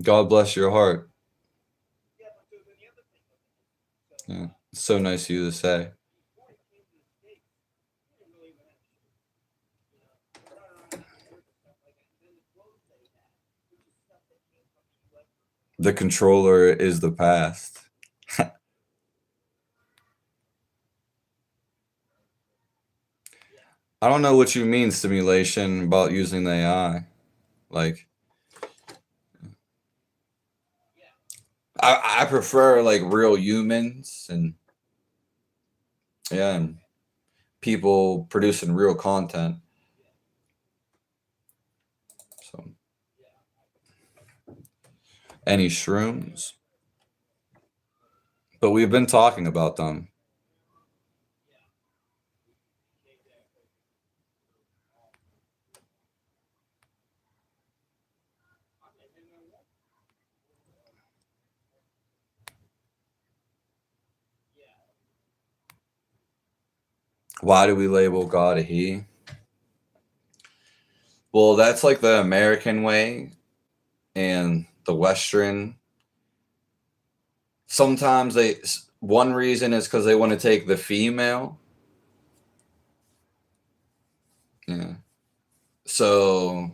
Speaker 1: God bless your heart. Yeah. It's so nice of you to say. The controller is the past. I don't know what you mean stimulation about using the AI. Like, I prefer like real humans and yeah, and people producing real content. So, any shrooms? But we've been talking about them. Why do we label God a he? Well, that's like the American way and the Western. Sometimes one reason is because they want to take the female. Yeah. So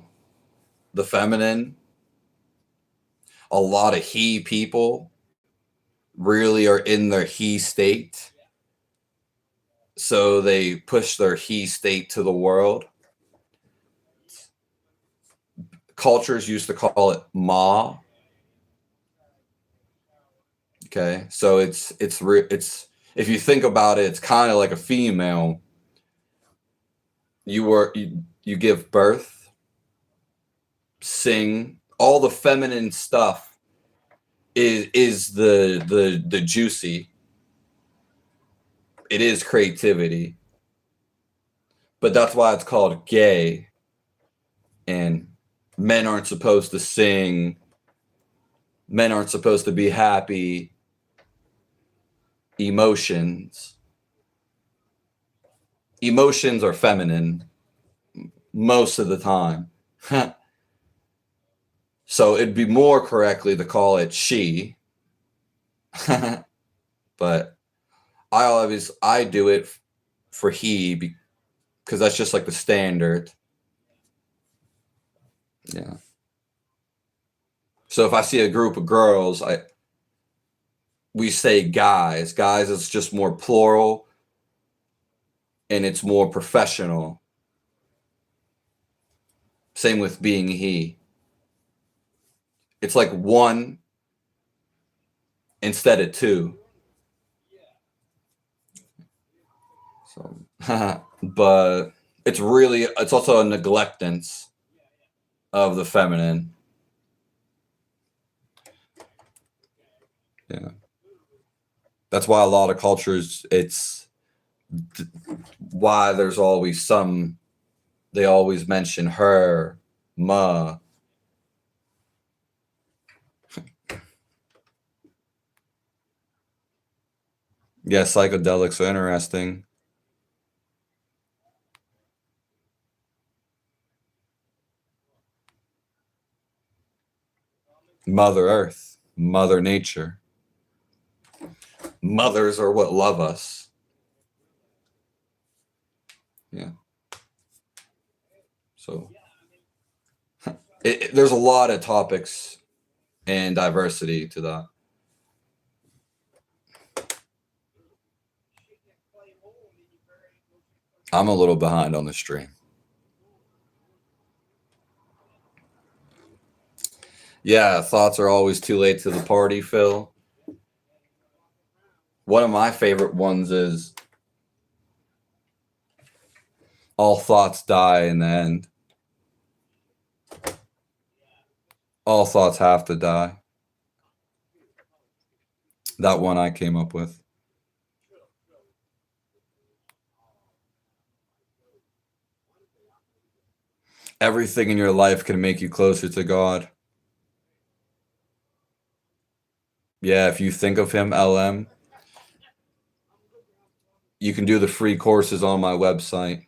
Speaker 1: the feminine, a lot of he people really are in their he state. So they push their he state to the world. Cultures used to call it ma. Okay, so it's if you think about it, it's kind of like a female. You give birth, sing, all the feminine stuff is the juicy. It is creativity, but that's why it's called gay. And men aren't supposed to sing. Men aren't supposed to be happy. Emotions are feminine most of the time. So it'd be more correctly to call it she. But I do it for he because that's just like the standard. Yeah. So if I see a group of girls, we say guys. Guys is just more plural and it's more professional. Same with being he. It's like one instead of two. So, but it's also a neglectance of the feminine. Yeah. That's why a lot of cultures, why there's always they always mention her, ma. Yeah, psychedelics are interesting. Mother Earth, Mother Nature. Mothers are what love us. Yeah. So there's a lot of topics and diversity to that. I'm a little behind on the stream. Yeah, thoughts are always too late to the party, Phil. One of my favorite ones is all thoughts die in the end. All thoughts have to die. That one I came up with. Everything in your life can make you closer to God. Yeah, if you think of him, LM, you can do the free courses on my website.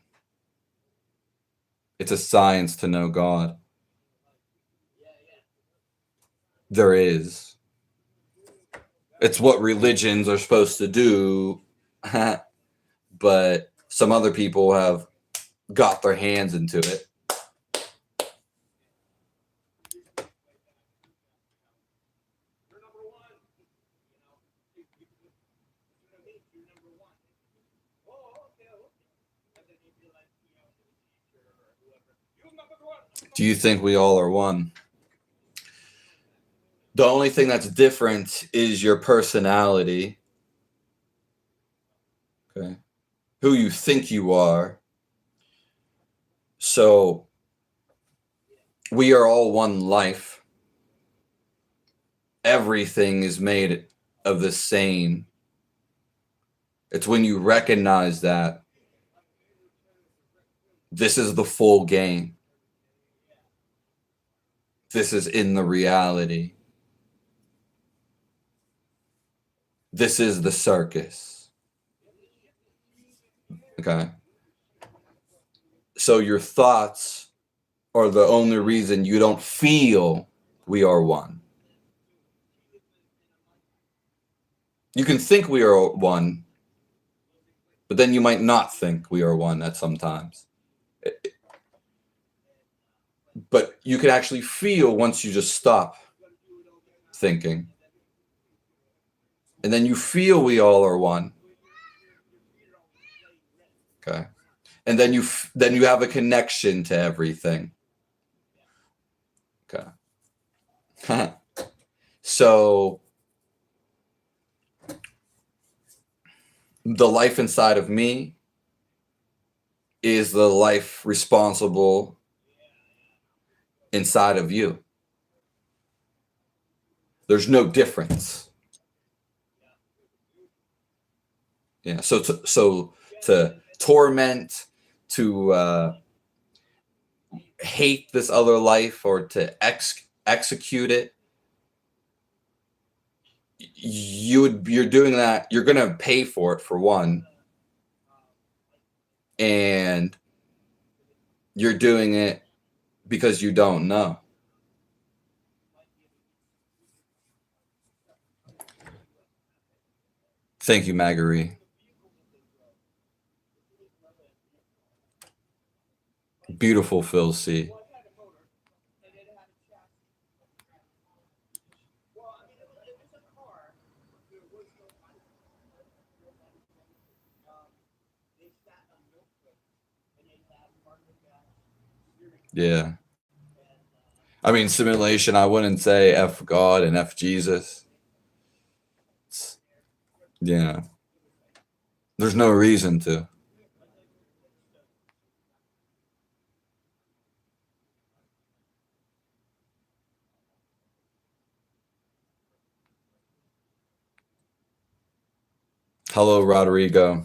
Speaker 1: It's a science to know God. There is. It's what religions are supposed to do. But some other people have got their hands into it. Do you think we all are one? The only thing that's different is your personality. Okay. Who you think you are. So we are all one life. Everything is made of the same. It's when you recognize that this is the full game. This is in the reality. This is the circus. Okay. So your thoughts are the only reason you don't feel we are one. You can think we are one, but then you might not think we are one at some times. But you can actually feel once you just stop thinking. And then you feel we all are one. Okay. And then you have a connection to everything. Okay. So the life inside of me is the life responsible inside of you. There's no difference. Yeah. So to torment, to hate this other life, or to execute it, you're doing that. You're gonna pay for it, for one, and you're doing it because you don't know. Thank you, Marguerite. Beautiful Phil C. Yeah. I mean, simulation, I wouldn't say F God and F Jesus. Yeah. There's no reason to. Hello, Rodrigo.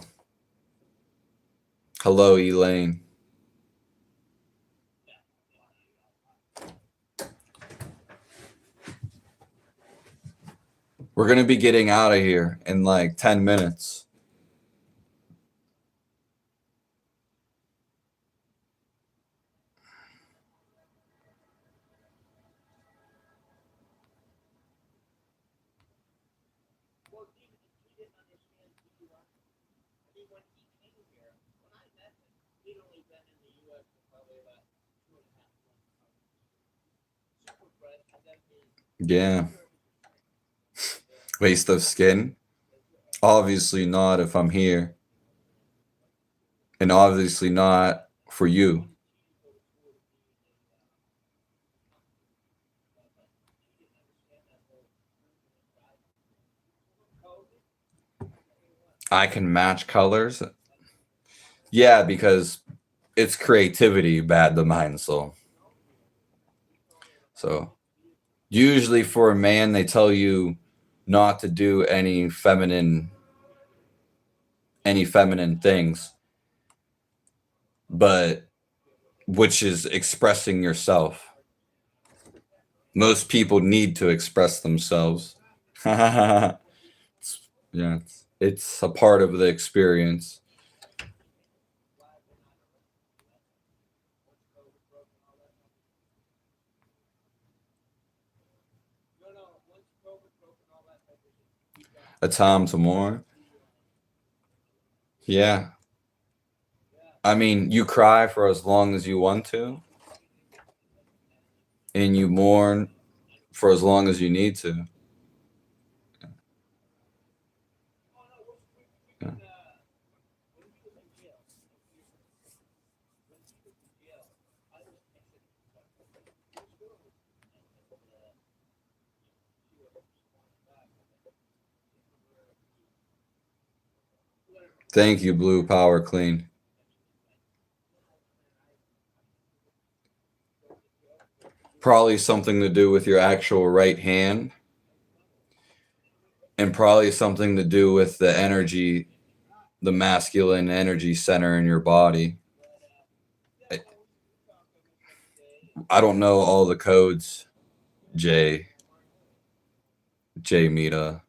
Speaker 1: Hello, Elaine. We're going to be getting out of here in like 10 minutes. Yeah. Waste of skin? Obviously not if I'm here. And obviously not for you. I can match colors? Yeah, because it's creativity, bad the mind soul. So usually for a man, they tell you not to do any feminine things, but which is expressing yourself. Most people need to express themselves. Yeah, it's a part of the experience. A time to mourn. Yeah. I mean, you cry for as long as you want to, and you mourn for as long as you need to. Yeah. Thank you, Blue Power Clean. Probably something to do with your actual right hand, and probably something to do with the energy, the masculine energy center in your body. I don't know all the codes, J Mita.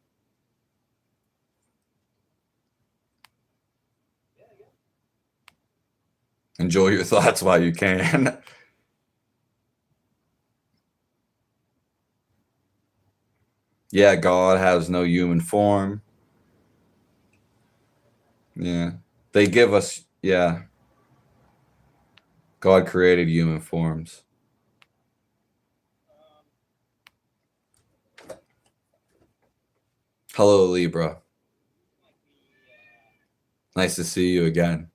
Speaker 1: Enjoy your thoughts while you can. Yeah, God has no human form. Yeah. They give us, yeah. God created human forms. Hello, Libra. Nice to see you again.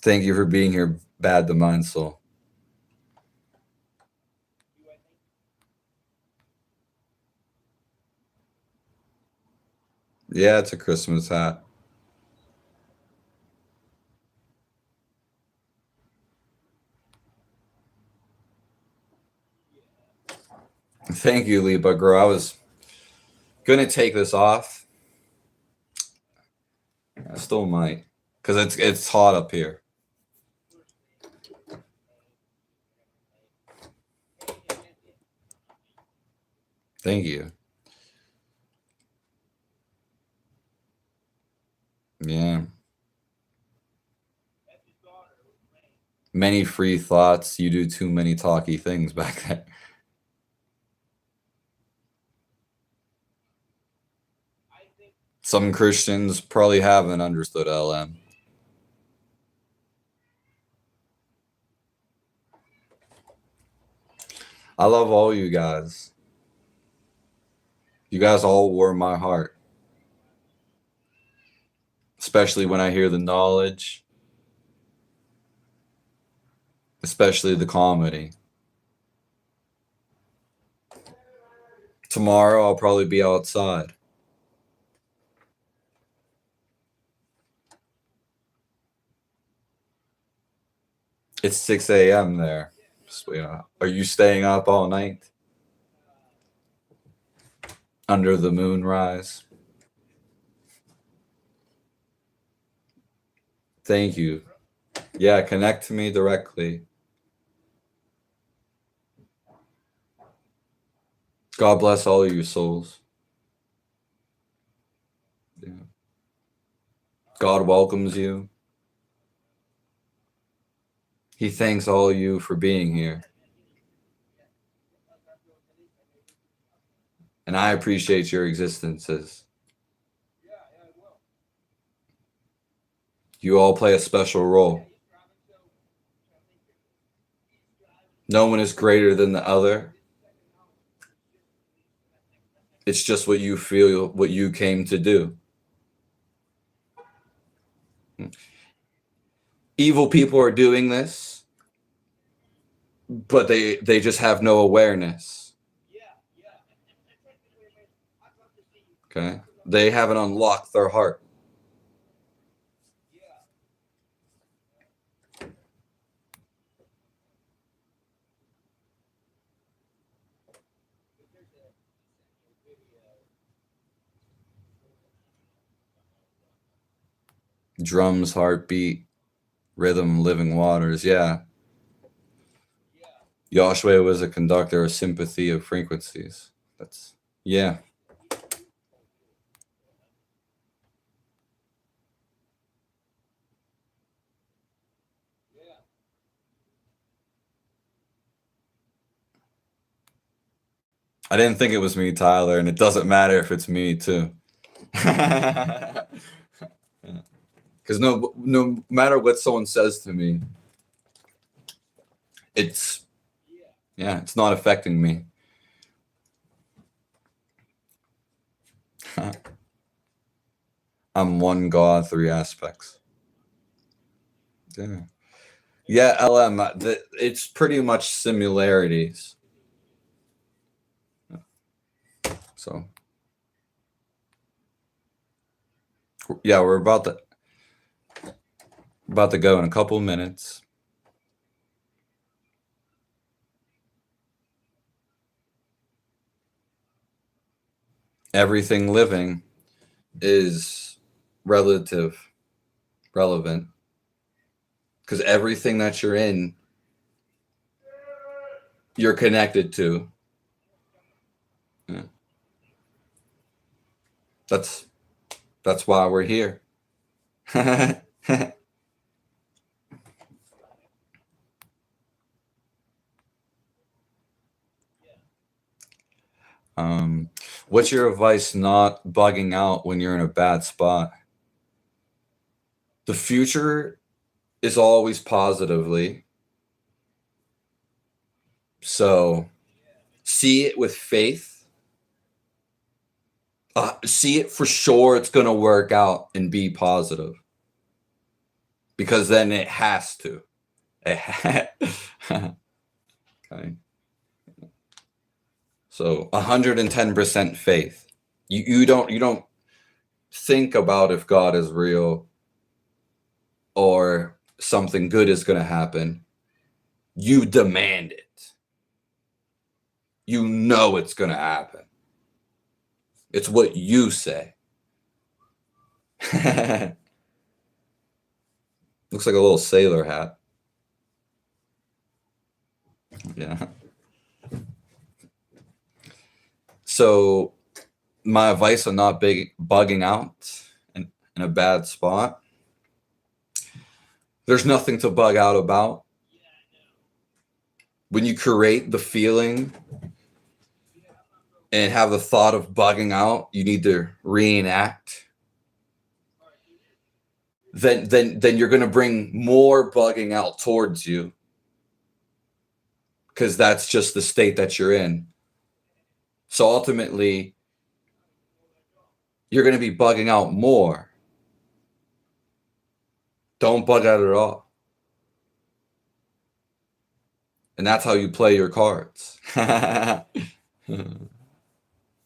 Speaker 1: Thank you for being here, Bad the Mind Soul. Yeah, it's a Christmas hat. Thank you, Libra girl. I was gonna take this off. I still might, because it's hot up here. Thank you. Yeah. Many free thoughts. You do too many talky things back there. Some Christians probably haven't understood LM. I love all you guys. You guys all warm my heart. Especially when I hear the knowledge. Especially the comedy. Tomorrow I'll probably be outside. It's 6 a.m. there. So, are you staying up all night? Under the moonrise? Thank you. Yeah, connect to me directly. God bless all of you souls. Yeah. God welcomes you. He thanks all of you for being here. And I appreciate your existences. You all play a special role. No one is greater than the other. It's just what you feel, what you came to do. Evil people are doing this, but they just have no awareness. Okay? They haven't unlocked their heart. Drums, heartbeat, rhythm, living waters. Yeah. Yahshua was a conductor of sympathy of frequencies. That's, yeah. I didn't think it was me, Tyler, and it doesn't matter if it's me too. Because no matter what someone says to me, it's not affecting me. I'm one God, three aspects. Yeah. Yeah, LM. It's pretty much similarities. So yeah, we're about to go in a couple of minutes. Everything living is relevant, because everything that you're in, you're connected to. Yeah. That's why we're here. What's your advice not bugging out when you're in a bad spot? The future is always positively. So see it with faith. See it for sure it's going to work out and be positive. Because then it has to. Okay. So 110% faith. You don't think about if God is real or something good is going to happen. You demand it. You know it's going to happen. It's what you say. Looks like a little sailor hat. Yeah. So my advice on not bugging out in a bad spot. There's nothing to bug out about. When you create the feeling and have the thought of bugging out, you need to reenact. Then you're going to bring more bugging out towards you, because that's just the state that you're in. So ultimately, you're going to be bugging out more. Don't bug out at all. And that's how you play your cards.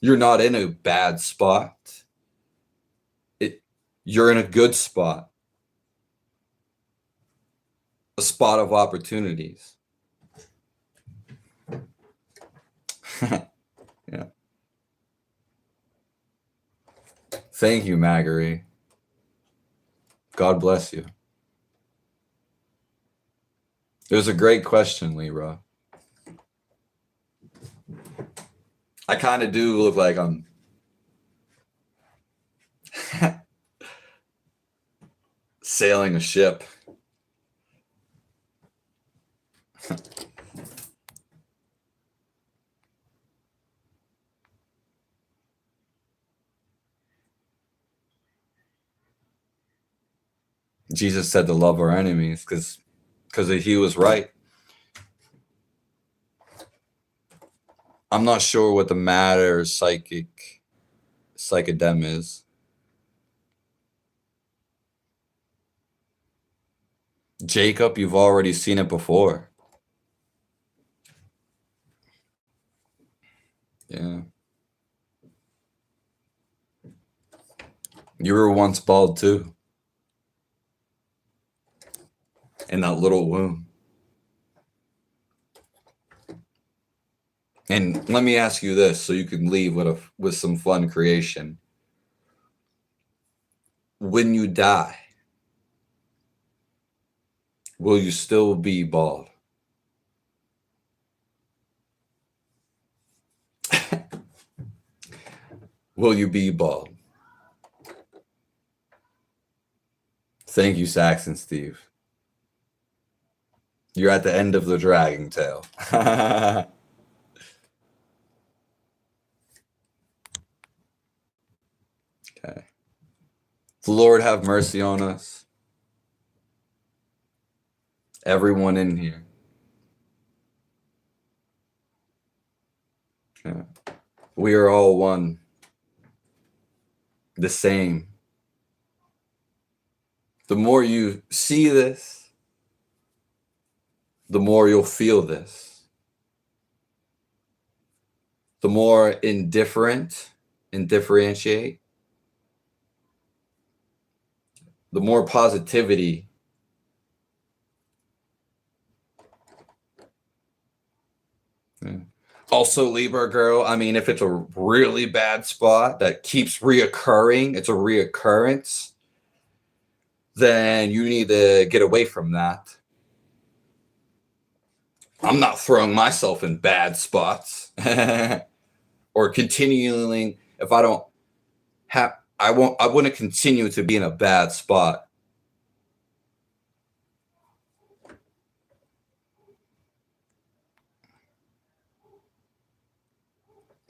Speaker 1: You're not in a bad spot. You're in a good spot. A spot of opportunities. Yeah. Thank you, Maggery. God bless you. It was a great question, Leroy. I kind of do look like I'm sailing a ship. Jesus said to love our enemies because he was right. I'm not sure what the matter psychedem is. Jacob, you've already seen it before. Yeah. You were once bald too. In that little womb. And let me ask you this, so you can leave with some fun creation. When you die, will you still be bald? Will you be bald? Thank you, Saxon Steve. You're at the end of the dragging tail. Okay. The Lord have mercy on us. Everyone in here. Yeah. We are all one. The same. The more you see this, the more you'll feel this. the more indifferent and differentiate, the more positivity Also, Libra girl, I mean, if it's a really bad spot that keeps reoccurring, it's a reoccurrence, then you need to get away from that. I'm not throwing myself in bad spots or continuing. If I don't have, I wouldn't continue to be in a bad spot.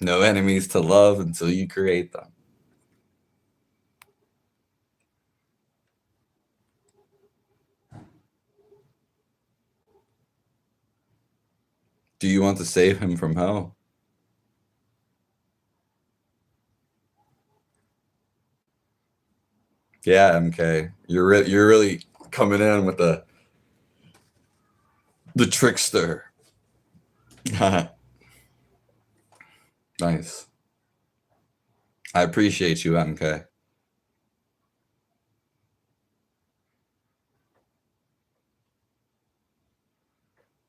Speaker 1: No enemies to love until you create them. Do you want to save him from hell? Yeah, MK. You're really coming in with the trickster. Nice. I appreciate you, MK.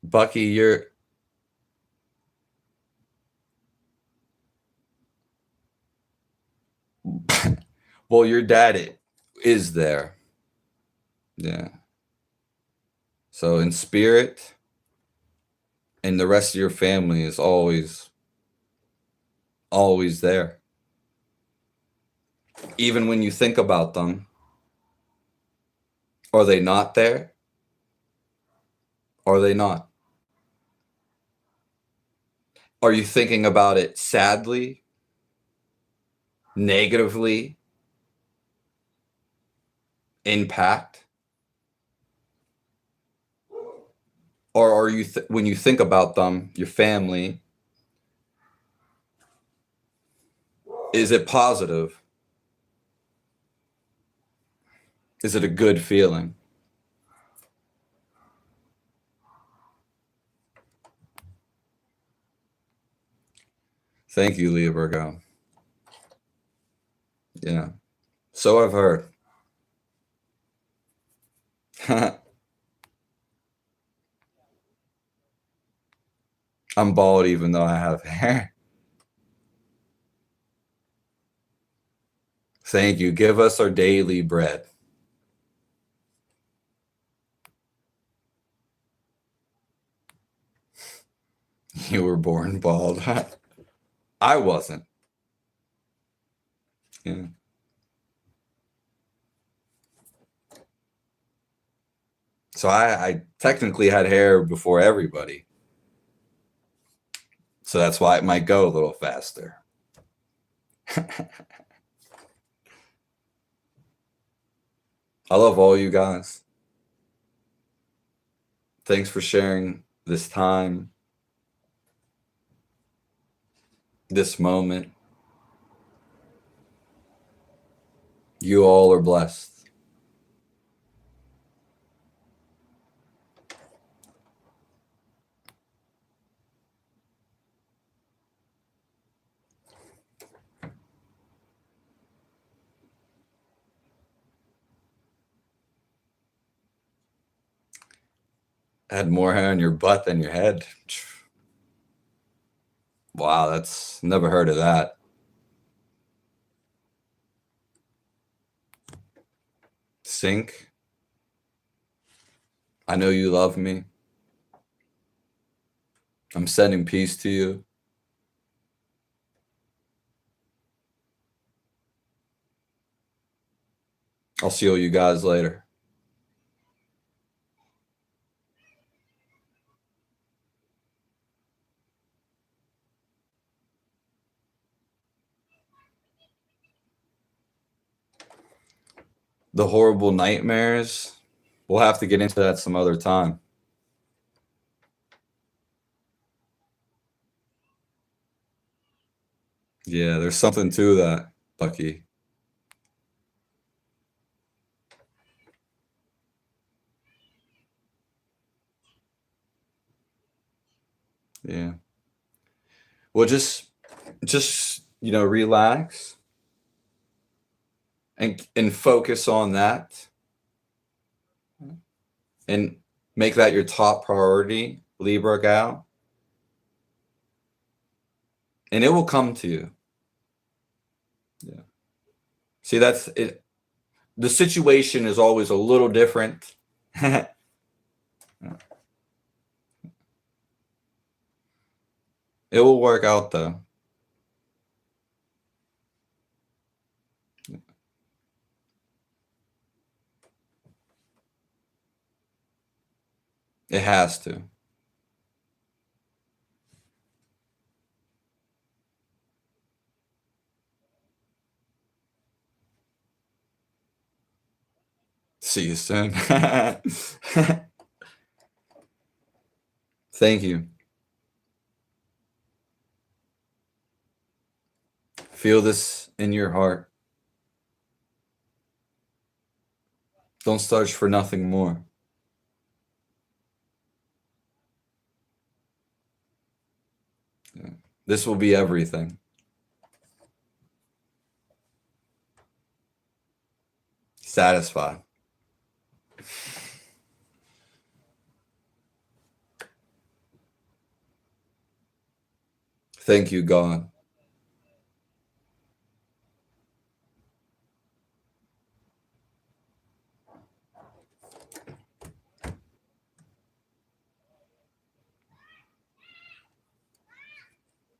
Speaker 1: Bucky, you're well, your dad is there. Yeah. So in spirit, and the rest of your family is always there. Even when you think about them, are they not there? Are they not? Are you thinking about it sadly, negatively, impact? Or are you, when you think about them, your family, is it positive? Is it a good feeling? Thank you, Leo Virgo. Yeah. So I've heard. I'm bald even though I have hair. Thank you. Give us our daily bread. You were born bald. I wasn't. Yeah. So I technically had hair before everybody. So that's why it might go a little faster. I love all you guys. Thanks for sharing this time, this moment. You all are blessed. Had more hair on your butt than your head. Wow, that's never heard of that. Sink. I know you love me. I'm sending peace to you. I'll see you guys later. The horrible nightmares, we'll have to get into that some other time. Yeah, there's something to that, Bucky. Yeah. Well, just just, relax and focus on that and make that your top priority, Libra gal, and it will come to you. Yeah. See, that's it. The situation is always a little different. It will work out though. It has to. See you soon. Thank you. Feel this in your heart. Don't search for nothing more. Yeah. This will be everything. Satisfied. Thank you, God.